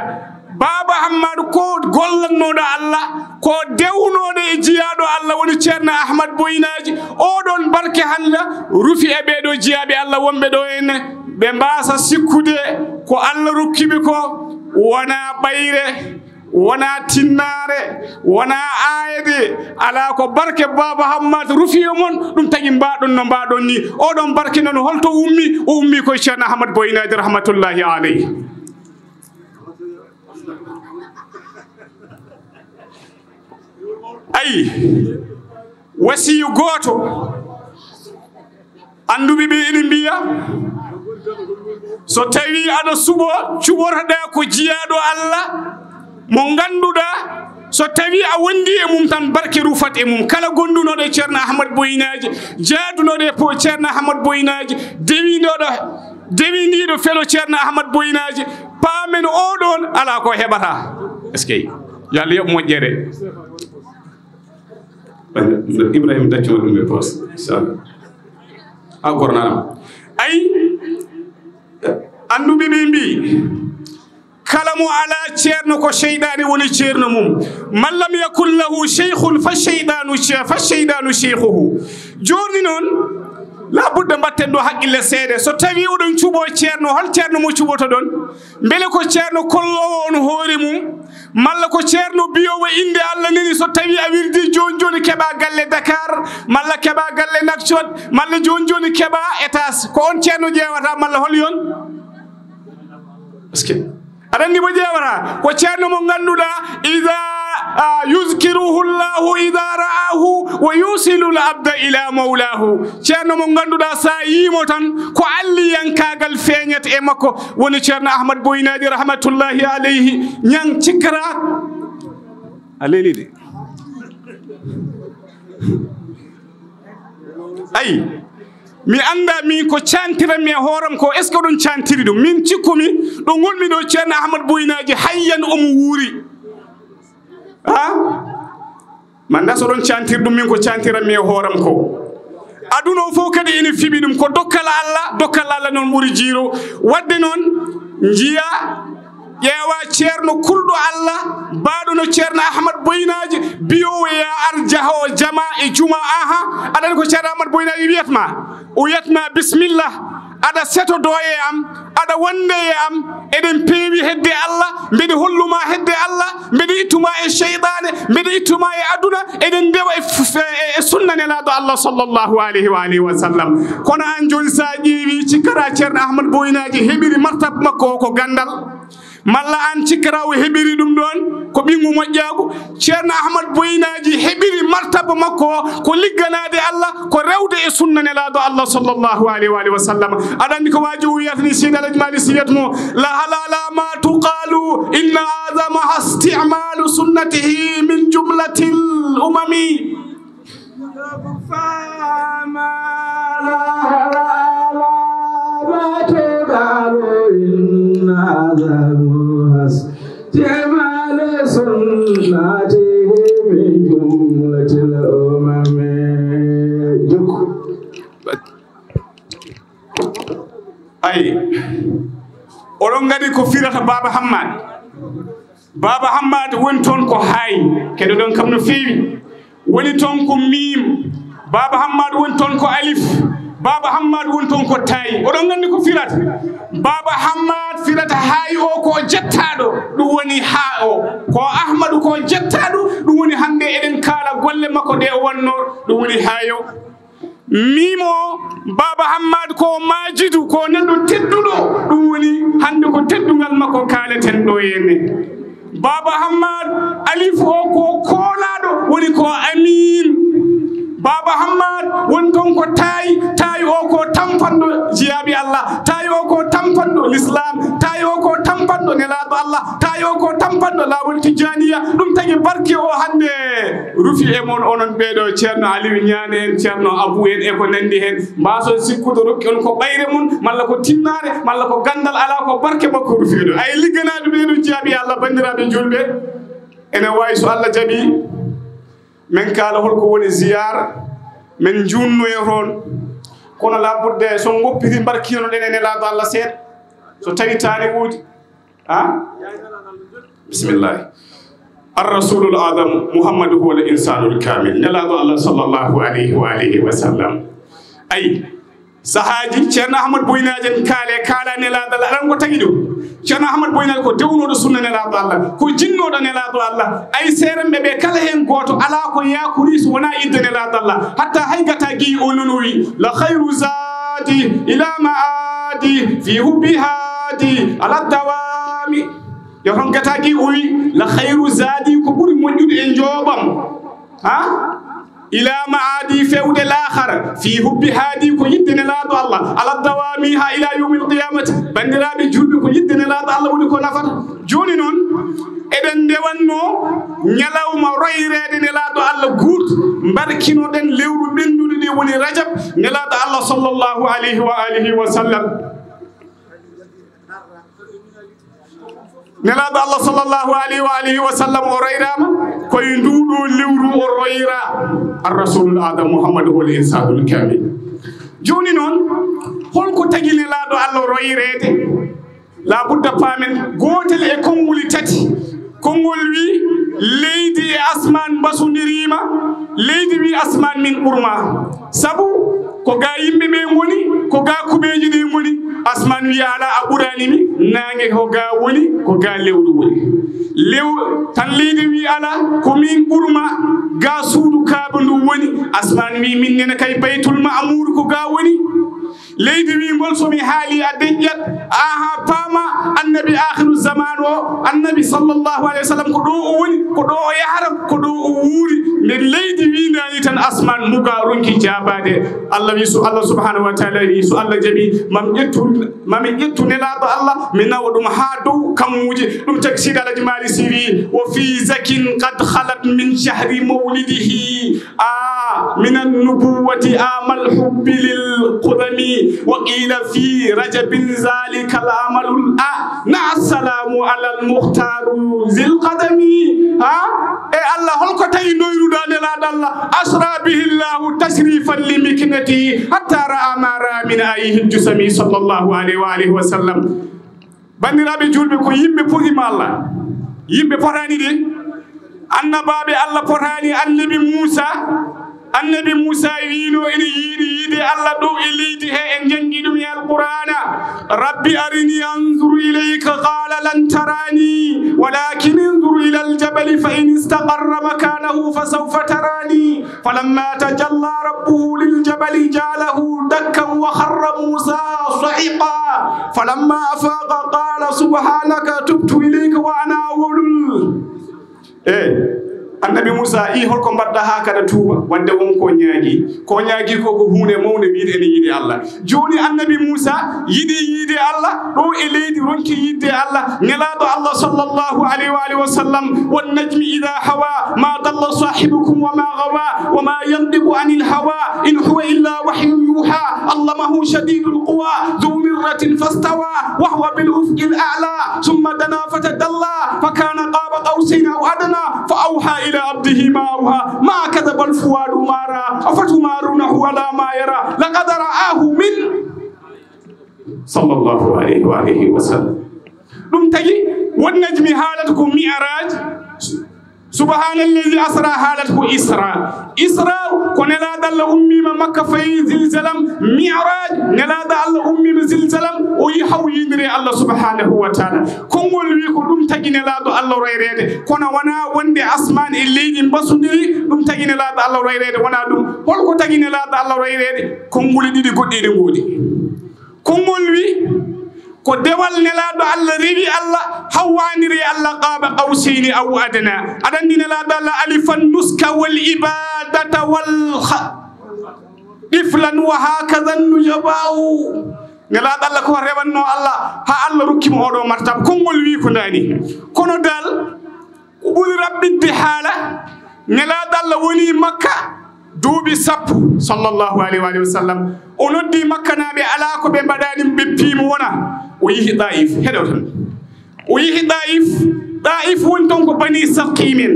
baba hammad ko gollannoɗo Allah ko dewnoɗo e jiyaɗo Allah woni ceerno ahmad boyinaji oɗon barke hande rufi e ɓeɗo jiyaɓe Allah wonɓe ɗo enne ɓe mbasa sikkude ko Allah rokkiɓe ko wona ɓayre wona tinnare wona ayede ala ko barke baba hammad rufi e mon ɗum tagui mbaɗon no mbaɗon ni oɗon barke noon holto ummi o ummi koye ceerno ahmad boyinaji rahmatullahi aleyhi ayi wasiyu goto anduɓe ɓe ene mbiya so tawi aɗa suɓo cuɓorɗa ko jiyaɗo Allah mo ganduɗa so tawi a wondi e mum tan barke rufat e mum kala gondunoɗo e ceerno ahmad boyinaji jaadunoɗo e ceerno ahmad boyinaji dewiniɗo felo ceerno ahmad boyinaji paamen oɗon ala ko heɓata est ce que yo Allah yoɓ moƴƴere ibrahima daccuma ɗum e poos inchallah a gornanam ayi anduɓe ɓe mbi kala mo ala ceerno ko cheyɗani woni ceerno mum man lam yakun lahu cheikhun fa cheydanu cheikhuhu joni noon labudde mbatten ɗo haqqille seeɗe so tawi oɗon cuuɓo ceerno hol ceerno mo cuuɓoto ɗon beele ko ceerno kollowo on hoore mum malla ko ceerno biyowo inde Allah neni so tawi a wirdi joni joni keɓa galle Dakar malla keɓa galle Nouakchott malla joni joni keɓa étage ko on ceerno ƴewata malla hol yon parce que aɗa andi mo ƴewata ko ceerno mo ganduɗa ida yuzkiruhu llahu ida ra'ahu wa yusilu l abda ila mawlahu ceerno mo ganduɗa sa yimo tan ko alliyankagal feeñat e makko woni ceerno ahmad boyinaji rahmatullahi aleyhi ñang cikkara a leeli de ayi mi anda min ko cantiranmi e hooram ko est ce que ɗon cantiri ɗum min cikkumi ɗo gonmi ɗo ceerno ahmad boyinaji hayyan omo wuuri ha manda so ɗon cantiri ɗum min ko cantiranmi e hooram ko aduna o fof kadi ene fiɓi ɗum ko dokkal Allah noon ɓuuri jiiro wadde noon jiya ƴeewa ceerno kulɗo Allah mbaɗo no ceerno ahmad boyinaji biyowo ya ar jaha o jama e juma aha aɗani ko ceerno ahmad boyinaji wiyatma o wiyatma bisimillah aɗa setodo e am aɗa wonde e am eɗen peewi hedde Allah mbeɗe holluma hedde Allah mbeɗe ittuma e cheyɗane mbeɗe ittuma e aduna eɗen ndewa e sunna nelaɗo Allah sallllahu alayhi wa alihi wa sallam kono an joni sa ƴeewi cikkata ceerno ahmad boyinaji heɓiri martaba makko o ko gandal malla an cikkata o heɓiri ɗum ɗon ko ɓingu moƴƴagu ceerno ahmad boyinaji heɓiri martaba makko o ko ligganade Allah ko rewde e sunna nelaɗo Allah sallllahu alayhi wa sallam aɗa andi ko waji o wiyatani seydi alaji mali siyatmo la halala ma tuqalu inna adamaha istimalu sunnatihi min jumlati l umami جمال سنته من جملة الأمم أي oɗon gadi ko firata baba hammad woni toon ko hay keɗo ɗon kam no feewi woni toon ko mim baba hammad woni toon ko alif baba hammad woni toon ko tayi oɗon gandi ko firata baba hammad firata hay o ko jettaɗo ɗum woni ha o ko ahmadou ko jettaɗo ɗum woni hande eɗen kaala golle makko ɗe o wanno ɗum woni hayo mimo baba hammad ko majidu ko neɗɗo tedduɗo ɗum woni hande ko teddungal makko kaleten ɗo henne baba hammad alif o ko kolaɗo woni ko amin baba hammad won ton ko tayi o ko tampanɗo jiyaɓi allah tayi o ko tampanɗo l'islam tayi o ko tampanɗo nelaɗo allah tayi o ko tampanɗo lawol tijaniya ɗum tagi barke o hande rufi e mon onon ɓeɗo ceerno aliou ñane en ceerno abou en e ko nandi hen mbason sikkude rokki on ko ɓayre mum malla ko tinnare malla ko gandal ala ko barke makko rufiɗo ay ligganaɗo ɓeɗo jiyaɓi allah bandiraɓe julɓe ene wawi so allah jaaɓi men kala holko woni ziyara men junnoye toon kono labudde so goppiti barkino ɗen e nelaɗo allah seeɗa so tawi tani wuudi bisimillahi الرسول الأعظم محمد هو الإنسان الكامل نلاقي الله صلى الله عليه وآله وسلم أي sahaji ceerno ahmad boynaji kala nelaɗo allah aɗan ko tagi ɗum ceerno ahmad boynaji ko dewnoɗo sunna nelaɗo allah ko jinnoɗo nelaɗo allah ay seeremɓe ɓe kala hen goto ala ko yakori so wona idde nelaɗo allah hatta haygata gi o nono wi la khayru zadi ila maadi fi hubbi hadi ala dawami yo ton gata gi o wi la khayru zadi ko ɓuuri moƴƴude e jooɓam ila maadi fewde lahara fi hubbi haadi ko yiddene laaɗo allah ala dawamiha ila yawmi alqiyamati bandiraɓe julɓe ko yiddene laaɗo allah woni ko nafata joni noon eɗen ndewanno ñalawma royrede nelaɗo allah guurt mbarkinoɗen lewru ɓenduɗo ɗi woni rajab nelaɗo allah sallllahu alayhi wa alihi wa sallam nelaɗo allah sallllahu alayhi wa alihi wa sallam o royrama koye nduɗo lewru o royra arrasulul adam mouhammadou wal insanul kamil joni noon holko tagi nelaɗo allah royrede labudda paamen gotel e konngoli tati konngol wi leydi e asman mbasudirima leydi wi asman min ɓurma saabu ko ga yimɓe ɓe goni ko ga kuɓeji ɗi goni asman wi ala a ɓuranimi nangue ko ga woni ko ga lewru woni tan leydi wi ala ko min ɓurma ga suudu kaaba ndu woni asman wi min nene kay baytul mamour ko ga woni leydi wi ngol somi haali a deƴƴat aha paama annabi akhiru zaman o annabi sallllahu alayhi wa sallam ko ɗo o woni ko ɗo o yaharam ko ɗo o wuuri nde leydi winani tan asman muga ronki jabade allah wi so allah subhanahu wa taala wi so allah jaaɓi mami ƴettu nelaɗo allah mi nawa ɗum ha dow kammuji ɗum tagi sidi alaji mali si wi wo fi zakin qad halat min shahri mawlidihi min annubuwati amal hubbi lil qudami وقيل في رجب ذلك العمل نع السلام على المختار ذي القدم اي الله هلكو تاي نويرو دال الله اسرى به الله تشريفا لمكنته حتى راى ما راى من ايه الجسمي صلى الله عليه واله وسلم bandiraɓe julɓe ko yimɓe puɗima allah yimɓe potani de annabaɓe allah potani annabi Musa wino ene yiide Allah ɗo e leydi he en jangi ɗum e alqur'ana rabbi arini anzuru ilayka qala lan tarani walakin انظر إلى الجبل فإن استقر مكانه فسوف تراني فلما تجلى ربه للجبل جعله دكا وخر موسى صعقا فلما أفاق قال سبحانك تبت إليك وأنا أول annabi Musa i holko mbadda ha kada tuuba wadde won ko ñaagi ko hunde mawde wiide ene yiide Allah joni annabi Musa yiide Allah ɗo e leydi ronki yidde Allah nelaɗo Allah sallllahu alayhi wa alihi wa sallam wan najmi ida hawa ma dalla sahibukum wa ma gawa wa ma yandiqu anil hawa in huwa illa wahyun yuha allamahu shadidul quwa dhu mirratin fastawa wa huwa bil ufqil a'la thumma dana fatadalla fa kana qaba qawsayn aw adna fa awha إلى عبده ما أوحى ما كذب الفؤاد ما رأى أفتمارونه على ما يرى لقد رآه من صلى الله عليه وآله وسلم ɗum tagi والنجم حالتكم معراج سبحان الذي أسرى حالته إسراء كنلا دل أمي مكة في زلزلم معراج نلا دل أمي زلزلم ويحو يندري الله سبحانه وتعالى كونغول ويكو دم تجي نلا دل الله ريريد كنا وانا وندي أسمان الليل بسندري دم tagi nelaɗo Allah royrede wona ɗum holko tagi nelaɗo Allah royrede konnguli ɗiɗi goɗɗiɗe ngoodi konngol wi ko dewal nelaɗo Allah rewi Allah hawwaniri Allah qaba qawsayni aw adna aɗa andi nelaɗo Allah alifan nuska wal ibadata wal iflan wa hakadha nujabahu nelaɗo Allah ko rewanno Allah ha Allah rokkimo oɗo martaba konngol wi ko ndani kono dal ko ɓuri raɓɓidde haala nelaɗo Allah woni Makka duuɓi sappo sallllahu alayhi wa sallam o noddi makkanaɓe ala ko ɓe mbaɗani ɓe piimo wona o yihi ɗaif heɗo tan o yihi ɗaif woni toon ko bani saqimen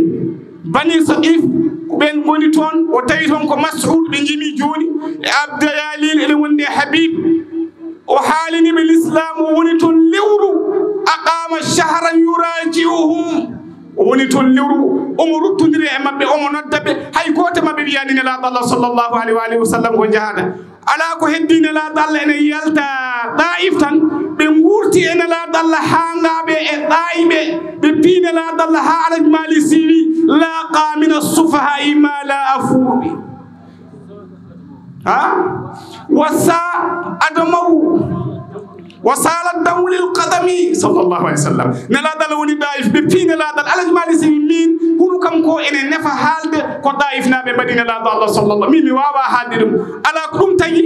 bani saqif ko ɓen goni toon o tawi toon ko masud ɓe jimi joni e abdayalil eɗen wonde habib o haaliniɓe l'islam o woni toon lewru aqama shahran yurajiuhum o woni toon lewru omo ruttodiri e maɓɓe omo nodda ɓe hay goto maɓɓe wiyani nelaɗo Allah sallllahu alayhi wa sallam ko jahata ala ko heddi nelaɗo Allah ene yalta ɗaif tan ɓe gurti e nelaɗo Allah hangaɓe e ɗayiɓe ɓe pi nelaɗo Allah ha alaji mali siwi laqa min assufahai ma la afuɓi ha wasa adamaw وصال الدول القدمي صلى الله عليه وسلم نلادل وني دايف بي نلادل على جمال سيمين هو كم كو ان نفا حالد كو دايف نابي مدينه نلادل الله صلى الله ميمي واوا حاددم على كوم تاغي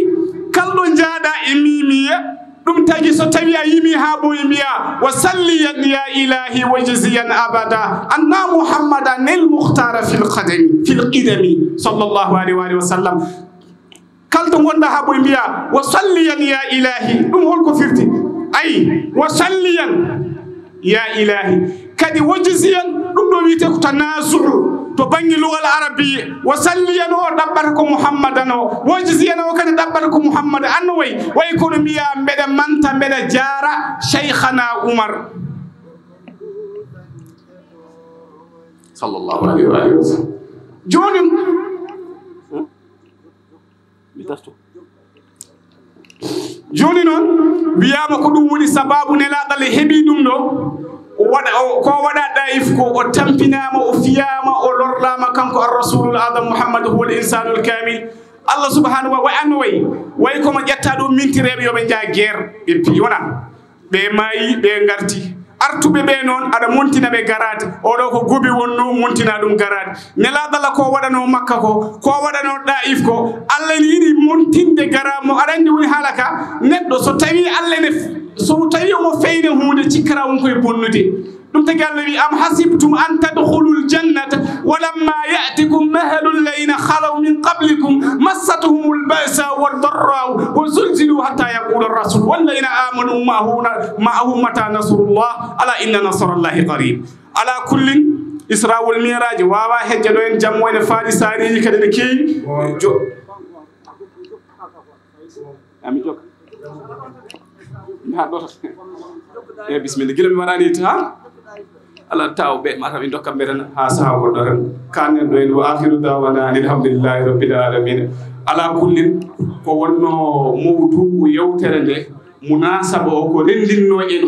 كالدو جادا اميميه دum tagi so tawi a yimi ha boy mbiya wa salliyan ya ilahi wajziyan abada anna muhammadan al mukhtar fil qidami sallallahu alaihi wa sallam kalto gonda ha boy mbiya wa salliyan ya ilahi dum holko firti ay wa salliyan ya ilahi kadi wajziyan dum do wiite ko tanazu to bangi lugal arabi wa salliyan o dabbata ko muhammadan o wajziyan o kadi dabbata ko muhammad anno way ko no mbiya mbeda manta mbeda jara shaykhana umar sallallahu alaihi wa sallam joni joni noon wiyama ko ɗum woni sababu nelaɗal heeɓi ɗum ɗo ko waɗa ɗaif ko o tampinama o fiyama o lorlama kanko arrasulul adam mouhammadou huwa l insanul kamil Allah subhanahu wa anno way komo ƴetta ɗum mintireɓe yoɓe jaa guerre ɓe pi wona ɓe maayi ɓe garti artuɓe ɓe noon aɗa montina ɓe garade oɗo ko gobi wonno montina ɗum garade nelaɗala ko waɗano makka ko waɗano ɗaif ko Allah ne yiɗi montinde garamo aɗa andi woni haala ka neɗɗo so tawi Allah ne so tawi omo feyne hunde cikkara won koye bonnude ɗum tagi Allah wi am hasibtum an tadkhulul jannata walamma ya'tikum mahalul ladina khalaw min qablikum massatuhumul ba'sa wad darra wa zulzilu hatta yaqula ar-rasul wal ladina amanu ma'ahu mata nasrullah ala inna nasrallahi qarib ala kullin isra wal miraj wawa hejje do en jammo ene faadi sariji kadi ne keewi ami jok ha dot e bismillah gila mi warani ta ala taw be mata mi dokka mberen ha saha goddo ren kanen do en wa akhiru dawana alhamdulillahi rabbil alamin ala kullin ko wonno mawdu yewtere nde munasaba o ko rendinno en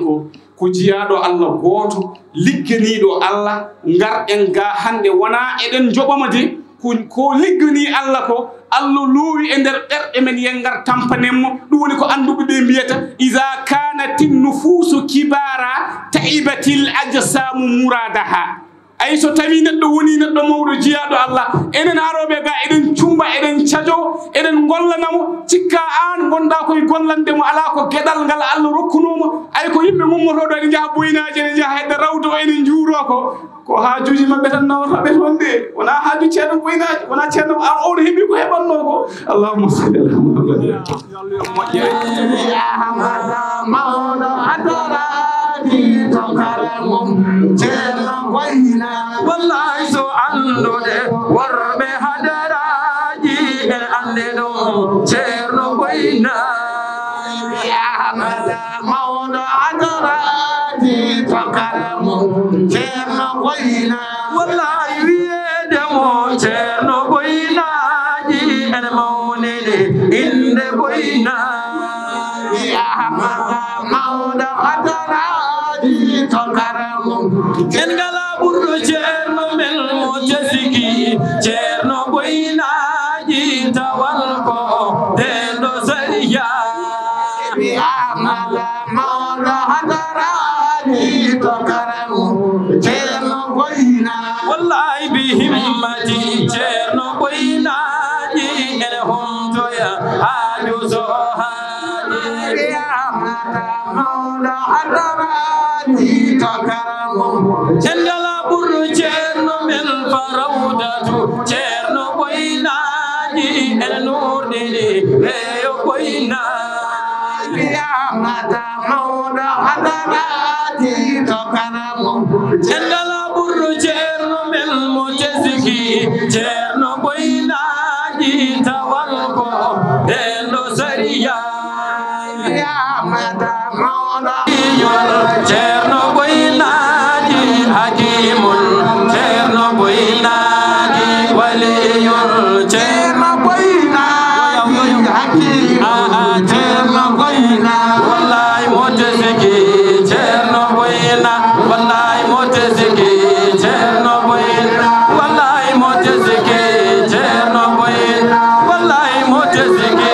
ko jiyaɗo Allah goto liggeniɗo Allah ngar en ga hande wona eɗen joɓama de ko liggani Allah ko Allah loowi e nder ɓerɗe men yen ngar tampanemmo ɗum woni ko anduɓe ɓe mbiyata iza kanatin nufusu kibara taibatil ajsamu muradaha ay so tawi neɗɗo woni neɗɗo mawɗo jiyaɗo Allah enen aroɓe ga eɗen cumba eɗen cajo eɗen gollanamo cikka an gonɗa koye gollandemo ala ko gueɗal ngal Allah rokkunomo ay ko yimɓe mummotoɗo ene jaaha boyinaji ene jaaha hedde rawdo enen juuro ko hajuji mabɓe tan nawataɓe toon de wona haaju ceerno boyinaji wona ceerno an oɗo heeɓi ko heɓanno ko allahumma salli ala muhammad wallahi so andude worɓe hadaraji e ande ɗo ceerno boyna ahmada mawɗo hadaraji to karamo ceerno boyna wallahi wiyedemo ceerno boynaji ene mawnede inde boyna ahmada mawɗo hadaraji to karamo en ngala ɓurɗo ceerno men mo jasiki ceerno Fati Cerno Boynaji ene homtoya haju so haji Mawla Hadarati Takaramu Cendala Buru Cerno Mel Farawdatu Cerno Boynaji ene Nurdini Reyo Boynaji Mawla Hadarati Takaramu Cendala Buru Cerno Mel Moteziki Cerno Boynaji Tawalko Dendo Sariya Cerno Boynaji Hakimul Cerno Boynaji Waliyul Cerno Boynaji Hakim Cerno Boynaji Wallahi Moteziki Cerno Boynaji Wallahi Moteziki Cerno Boynaji Wallahi Moteziki Cerno Boynaji Wallahi Moteziki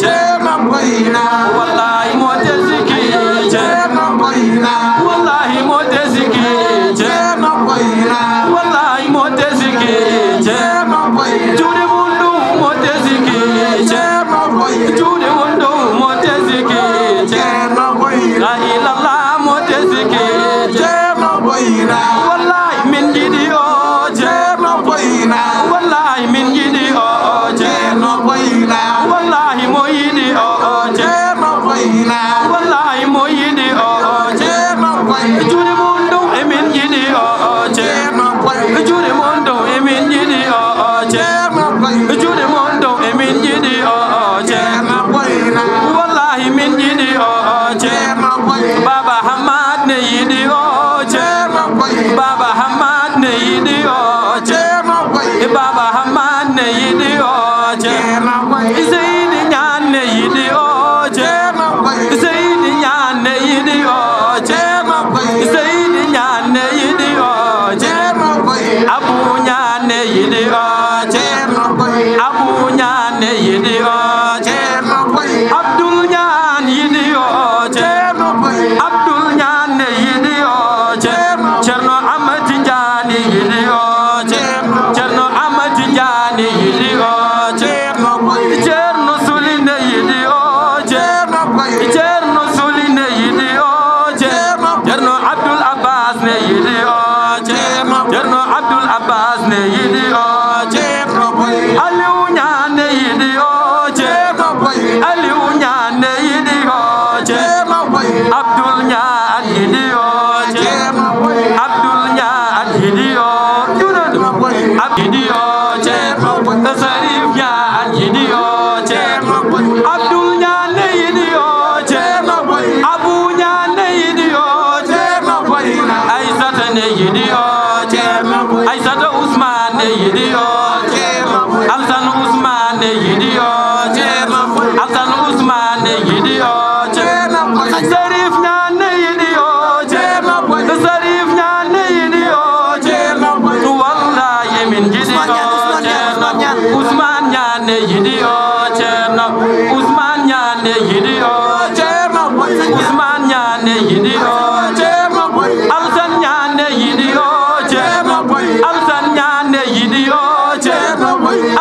Cerno Boynaji Wallahi Moteziki Cerno Boynaji Wallahi Moteziki Cerno Boynaji Wallahi Moteziki Cerno Boynaji Jude mundu Moteziki Cerno Boynaji Jude mundu Moteziki Cerno Boynaji La ilallah Moteziki Cerno Boynaji Wallahi min jidi o Cerno Boynaji Wallahi min jidi o Cerno Boynaji Wallahi moyidi o Cerno Boynaji Wallahi moyidi o Cerno Boynaji Jude mundu e min jidi o Cerno Boynaji Jude mundu e min jidi o Cerno Boynaji Jude mundu e min jidi o Cerno Boynaji Wallahi min jidi o Cerno Boynaji Baba Hamad ne yidi o Cerno Boynaji Baba Hamad ne yidi o Cerno Boynaji Baba Hamad ne yidi o Cerno Boynaji Seydi Ñaan ne yidi o Cerno Boynaji Seydi Ñaan ne yidi o Cerno Boynaji Seydi Ñaan ne yidi o Cerno Boynaji Abu Ñaan ne yidi o Cerno Boynaji Abu Ñaan ne yidi o Cerno Boynaji Abdul Ñaan yidi o Cerno Boynaji Abdul Ñaan ne yidi o Cerno Amati Njaani yidi o Cerno Amati Njaani yidi o Cerno Boynaji Cerno Suli ne yidi o Cerno Boynaji Cerno Suli ne yidi o Cerno Abdul Abbas ne yidi o Cerno Abdul Abbas ne yidi o Cerno Boynaji Aliou Ñaan ne yidi o Cerno Boynaji Aliou Ñaan ne yidi o Cerno Boynaji Abdul Ñaan yidi o Cerno Boynaji Abdul Ñaan yidi o Abdi o Cerno Boynaji Sarif Ñaan yidi o Cerno Boynaji Abdul Ñaan ne yidi o Cerno Boynaji Abu Ñaan ne yidi o Cerno Boynaji Aysata ne yidi o Cerno Boynaji Aysata Usman ne yidi o Cerno Boynaji Alsan Usman ne yidi o Cerno Boynaji Alsan Usman ne yidi o Cerno Boynaji Sarif Ñaan ne yidi o Cerno Boynaji Sarif Ñaan ne yidi o Cerno Boynaji Wallahi min jidi o Cerno Usman Ñaan ne yidi o Cerno Usman Ñaan ne yidi o Cerno Usman Ñaan ne yidi o Cerno Alsan Ñaan ne yidi o Cerno Alsan Ñaan ne yidi o Cerno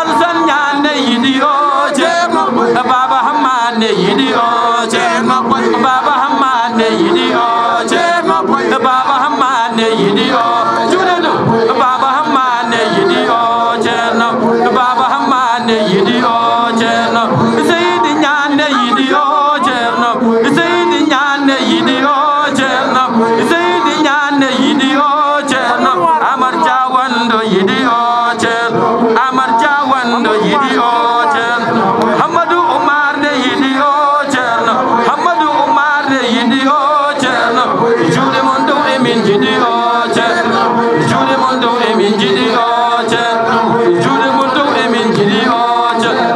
Alsan Ñaan ne yidi o Cerno Baba Hamad ne yidi o Cerno Baba Hamad ne yidi o Cerno Baba Hamad ne yidi o Jurelu Baba Hamad ne yidi o Cerno Baba Hamad ne yidi o Cerno Seydi Ñaan ne yidi o Cerno Seydi Ñaan ne yidi o Cerno Seydi Ñaan ne yidi o Cerno Amar Jawando yidi o Cerno Amar Jawando yidi o Cerno Hamadou Oumar ne yidi o Cerno Hamadou Oumar ne yidi o Cerno Juuɗe mon dow emin jiɗi o Cerno Juuɗe mon dow emin jiɗi o Cerno Juuɗe mon dow emin jiɗi o Cerno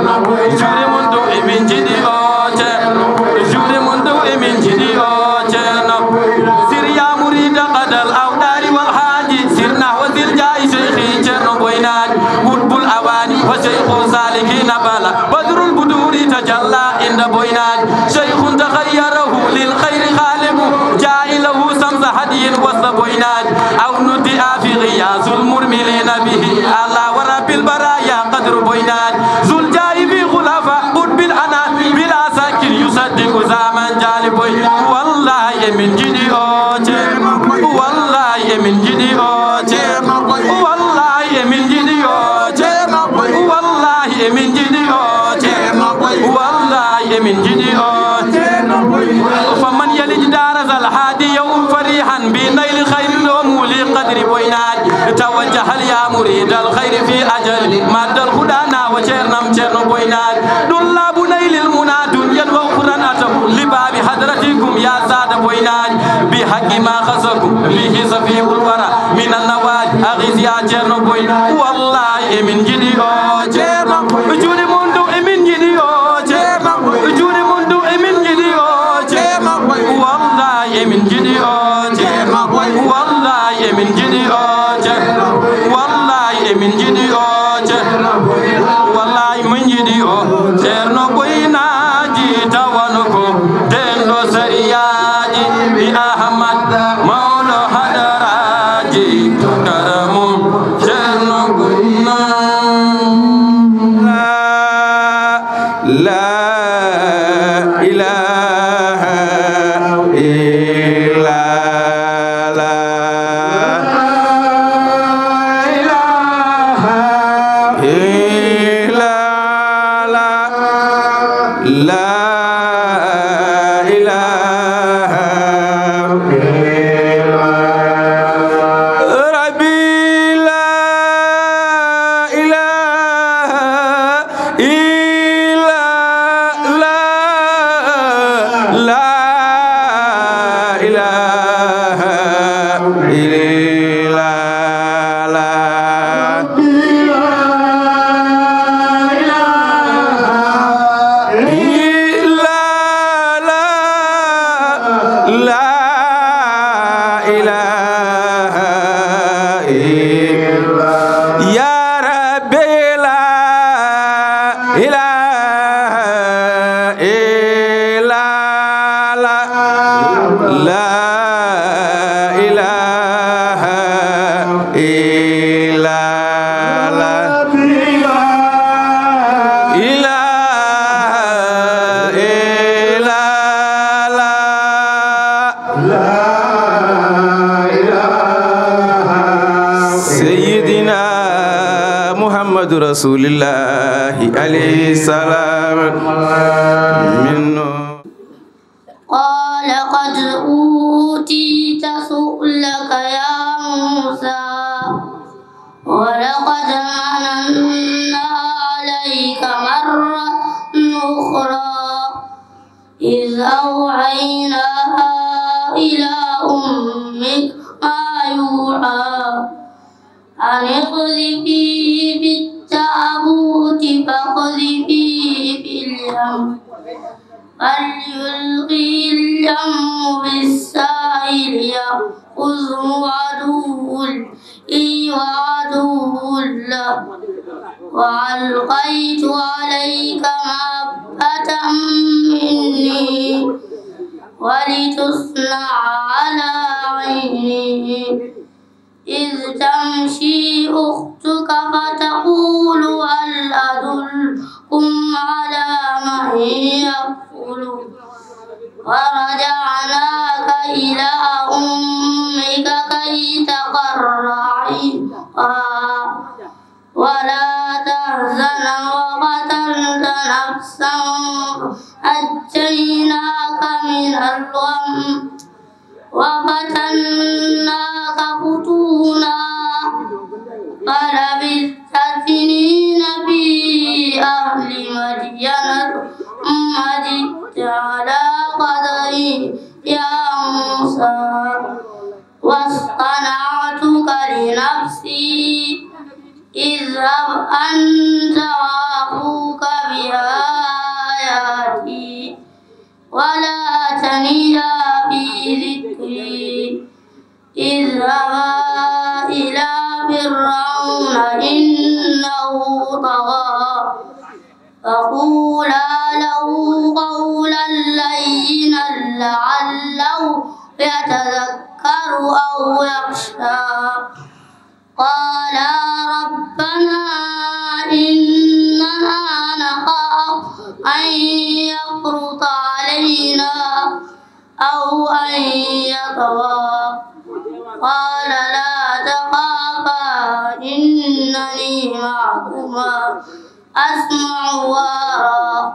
Juuɗe mon dow emin jiɗi o Cerno Juuɗe mon dow emin jiɗi o Cerno Sirya murida qadal awdari wal haji sirna wa zil jayi sheikhi Cerno Boynaji Wutbul awani wa sheikhu salikina bala badrul buduri tajalla inda Boynaji sheikhun takhayyarahu lil khayri khalibu jailahu samsa hadiyin wasa Boynaji aw nuddi fi ghiyazul murmilina bihi Allah wa boy wallahi min jidi o ceerno wallahi min jidi o ceerno wallahi min jidi o ceerno wallahi min jidi o ceerno wallahi min jidi o ceerno faman yalij daraz al hadi yawm farihan bi nail khair muli qadri boynad توجه يا مريد الخير في أجل مد الخدانا وشيرنم شيرن بوينات دلا بنيل المنى دنيا وأخرى أتم لباب حضرتكم يا زاد بوينات بحق ما خصكم به صفي الورى من النواد أغيث يا شيرن بوينات والله من جدي شيرن جوني مندو من جدي شيرن جوني مندو من جدي شيرن والله من جدي شيرن والله من جدي wallahi min jidi o wallahi min jidi o ceerno boynaji tawano ko dendo sariyaji bi ahmad mawlo hadaraji karamu ceerno boyna la ilaha illa رسول الله عليه السلام منه قال قد أوتيت سؤلك يا موسى ولقد مننا عليك مرة أخرى إذ أوحينا إلى أمك ما يوحى أن اقذفيه بالتابوت فاقذفيه في اليم فليلقي اليم بالساحل يأخذه عدو لي وعدو له وألقيت عليك محبة مني ولتصنع على عيني إذ تمشي أختك فتقول هل أدلكم على من يكفله ورجعناك إلى أمك كي تقر عينها ولا تحزن وقتلت نفسا نجيناك من الغم وفتناك فتونا فلبثت سنين في أهل مدين ثم جئت على قدري يا موسى واصطنعتك لنفسي اذهب أنت وأخوك بآياتي ولا تنيا في ذكري اذهبا إلى فرعون إنه طغى فقولا له قولا لينا لعله يتذكر أو يخشى قالا ربنا إننا نخاف أن يفرط علينا أن يطغى قال لا تخافا إنني معكما أسمع وأرى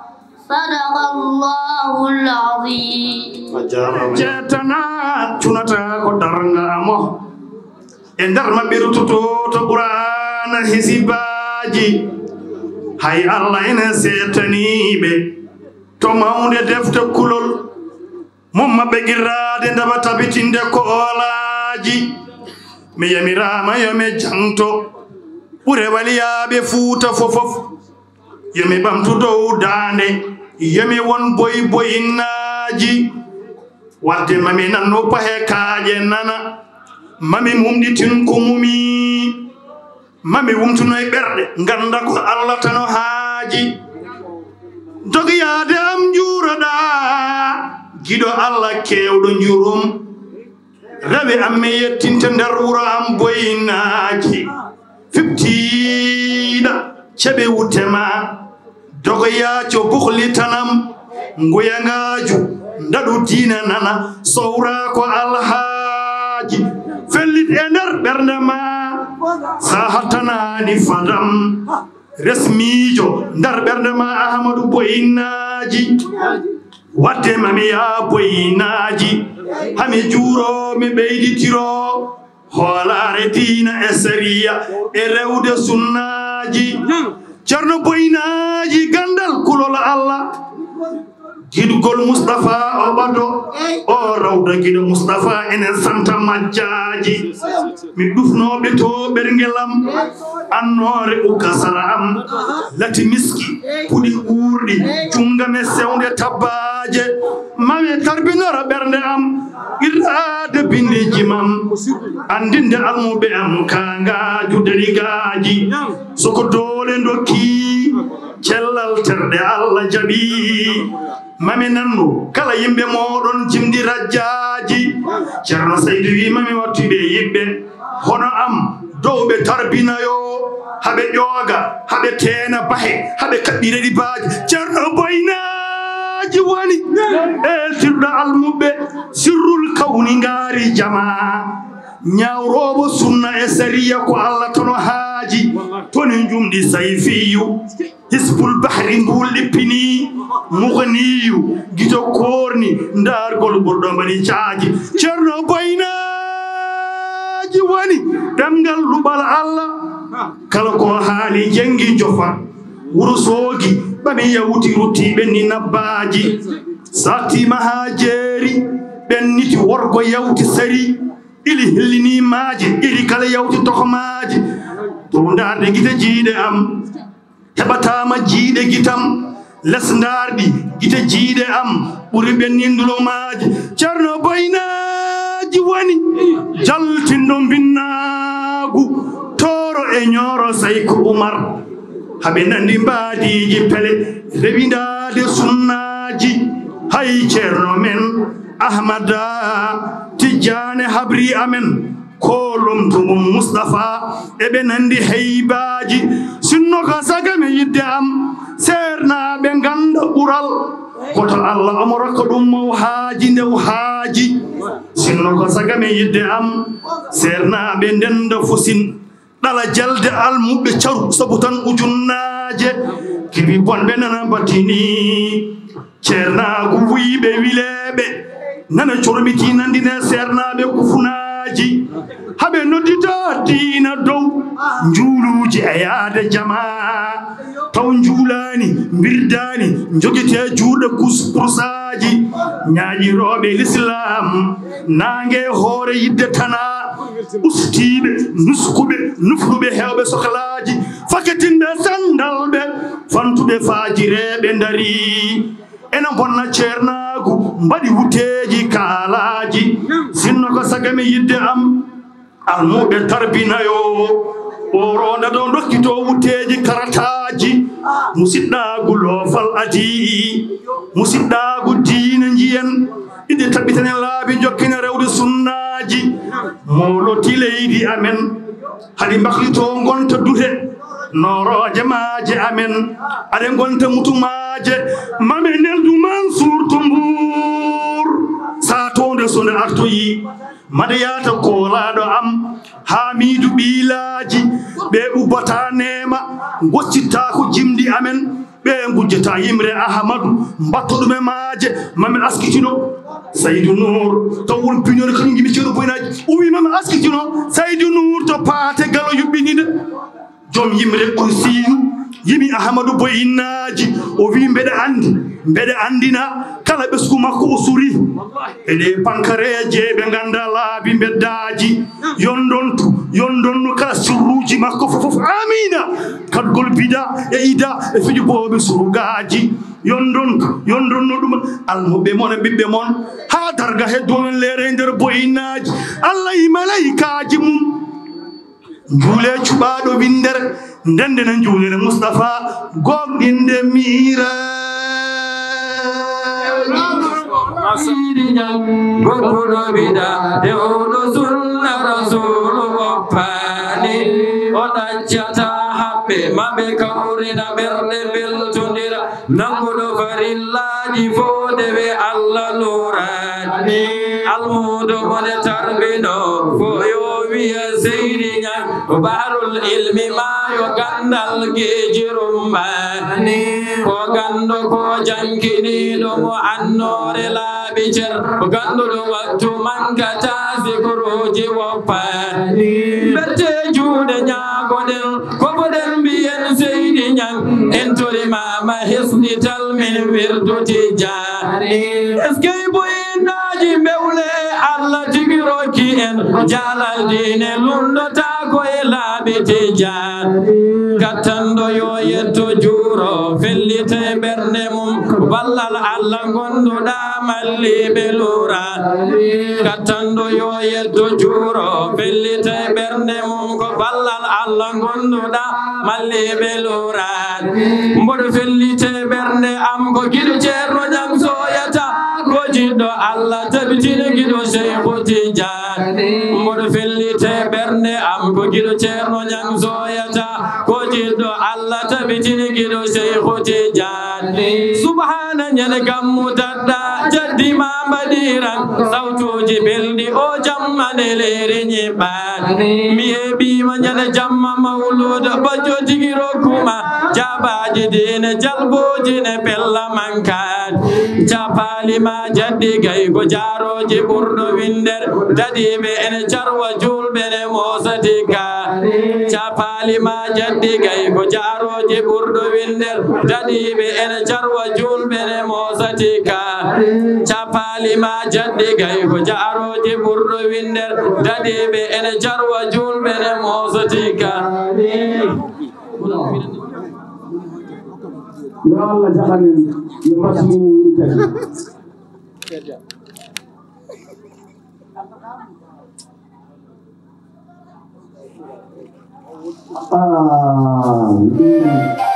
صدق الله العظيم جاتنا تنتا قدرنا أمه إندر ما بيرتو تقران حسباجي هاي الله إن سيتني به توماون دفت كلول مما بغيراد ndaba tabitinde ko olaji mi yamirama yame janto ɓure waliyaɓe fuuta fofof yomi ɓamtu dow dande yomi won boyinnaji wadde mami nanno pahe kaaƴe nana mami mumɗitin ko mumi mami wumtunoye ɓerɗe ganda ko Allah tano haaji dogoyaade am juuroɗa giɗo Allah kewɗo jurum rewe amme yettinte nder wuro am boyinaji fiftiɗa ceɓe wutema dogoyaco buhlitanam nguyangaju ndaɗu dina nana sowra ko alhaji fellit e nder ɓernde ma sa hattanani fadam resmijo ndar ɓernde ma Ahmadou boyinaji wadde mami ya boyinaji hami juuro mi ɓeyditiro hoolare dina e sariya e rewde sunnaji ceerno boyinaji gandal kulol Allah giɗugol Moustapha o ɓaɗo o rawda giɗo Moustapha enen santa majjaji mi ɗufnoɓe to ɓergelam annore ukasara am lati miski puɗi ɓurɗi jungame sewnde tabbaje mami tarbinora ɓernde am irade bindeji mam andinde almuɓe am kangaju deligaji soko dole dokki cellal terɗe Allah jaɓi mami nannu kala yimɓe moɗon jimdi rajjaji ceerno Saydou wi mami wattuɓe yiɓɓe hono am dowɓe tarbinayo haɓe ƴooga haɓe teena bahe haɓe kaɓɓire ribaji ceerno boyinaji woni e sirɗo almuɓe sirrul kawni ngaari jama ñawroɓo sunna e sariya ko Allah tono haaji toni jumɗi sayfiyu hisbul bahri mbul ɗippini muganiyu gito korni ndargol ɓurɗo mbaɗi caaji ceerno boyinaji woni ɗemgal luɓal Allah kala ko haali jengi jofa wuro soogi ɓami yawti ruttiɓe ni nabbaji satima ha jeeri ɓenniti worgo yawti sari ili hellini maaji ili kala yawti tokomaji to ndarde gite jiiɗe am heɓatama jiiɗe gitam les ndarɗi gite jiiɗe am ɓuri ɓennindulo maaji ceerno boyinaji woni jaltindo binnagu toro e ñoro Sayko Oumar haɓe nandi mbaadiji pele rewindade sunnaji hay ceerno men Ahmada Tidiane habri amen kolum tumum Moustapha eɓe nandi heybaji sinno ko sagame yidde am sernaɓe ganda ɓural koto Allah omo rokka ɗum maw haaji ndew haaji sinno ko sagame yidde am sernaɓe ndenda fosin ɗala jalde almuɓe caru sabu tan ujunnaje kibi bonɓe nana batini ceernagu wuyiɓe wileɓe nana cormiti nandine sernaɓe kufunaji haɓe noddita diina dow juuluji e yaade jama taw juulani birdani joguite juuɗe kursaji ñaaƴiroɓe l'islam nangue hoore yidde tana ustiɓe nuskuɓe nufluɓe hewɓe sohlaji faketinde sandalɓe fantuɓe fajireɓe dari ena bonna ceernagu mbaɗi wuteji kaalaji sinno ko sagame yidde am almuɓe tarbinayo o ronda ɗo dokkito wuteji karataji musidɗagu loofal adi musidɗagu diina jiyen ɗiɗi taɓitane laabi jokkine rewde sunnaji moloti leydi amen haɗi mbahlito gonta dute noroje maaje amen aɗe gonta mutumaje mame neldu Mansour to Mbour satonde so nde artoyi made yata kolaɗo am Hamidou ɓilaji ɓe ubbata nema goccitta ko jimdi amen ɓe gujjata yimre Ahmadou mbatto ɗum e maaje mamin askitino Saydou Nour to wulpinore kañum gimi ceeɗo boynaji o wi mamin askitino Saydou Nour to paate galo yuɓɓinide joom yimre Kursiyu yimi Ahmadou boyinaji o wi mbeɗe andina kala ɓesgu makko o suri eɗe pankareje ɓe ganda laabi beddaji yondonno kala sirruji makko fof amina kadgol bida e ida e fijuboɓe surugaji yondonno ɗum almuɓe mon e ɓiɓɓe mon ha darga heddomen leere nder boyinaji Allah yi malaikaji mum juule cuɓaɗo windere ndendena juulere Moustapha gonɗinde miira gokkuɗo biɗa e oɗo sunna rasulu woppani o ɗaccata haɓɓe maɓe kawrina ɓerɗe beltodira nanguɗo farillaji fode ɓe Allah nurani almudo mone tarbino fo yo wiya seydi ñan baharul ilmi mayo gandal gejirummani ko gando ko jankiniɗo mo annore laaɓi cer ko ganduɗo wattu mankata sikuruji woppani berte juuɗe ñagoɗen kofoɗen mbiyen seydi ñan en torimama hesɗital min wirduti jani eskey boyinaji mbewle Allah tigi rokki en jalal dine lundota koye laaɓi tijani gattanɗo yo yetto juuro fellite ɓernde mum ballal Allah gonduɗa malliɓe lura gattanɗo yo yetto juuro fellite ɓernde mum ko ballal Allah gonduɗa malliɓe lura mboɗo fellite ɓernde am ko giɗo ceerno ñam soyata ko jiɗɗo Allah tabitine giɗo Cheikhu Tidiane mboɗo fellite ɓernde am ko giɗo ceerno ñam soyata ko jiɗɗo Allah tabitine giɗo Cheikhu Tidiane subhana ñande gammu dadda jaddima mbaɗiran sawtuji belɗi o jammane leeri ñiɓɓani mi heeɓima ñande jamma mawludo bajjo tigi rokkuma jabaji dine jalboji ne pella mankani capalima jaddi gay ko jaroji ɓurɗo winder dadiɓe ene carwa julɓe ne mosati ka capalima jaddi gay ko jaroji ɓurɗo winder dadiɓe ene carwa julɓe ne mosati ka capalima jaddi gay ko jaroji ɓurɗo winder dadiɓe ene carwa julɓe ne mosati ka yo Allah jaɓanen yo mbasimo wuri kadi ah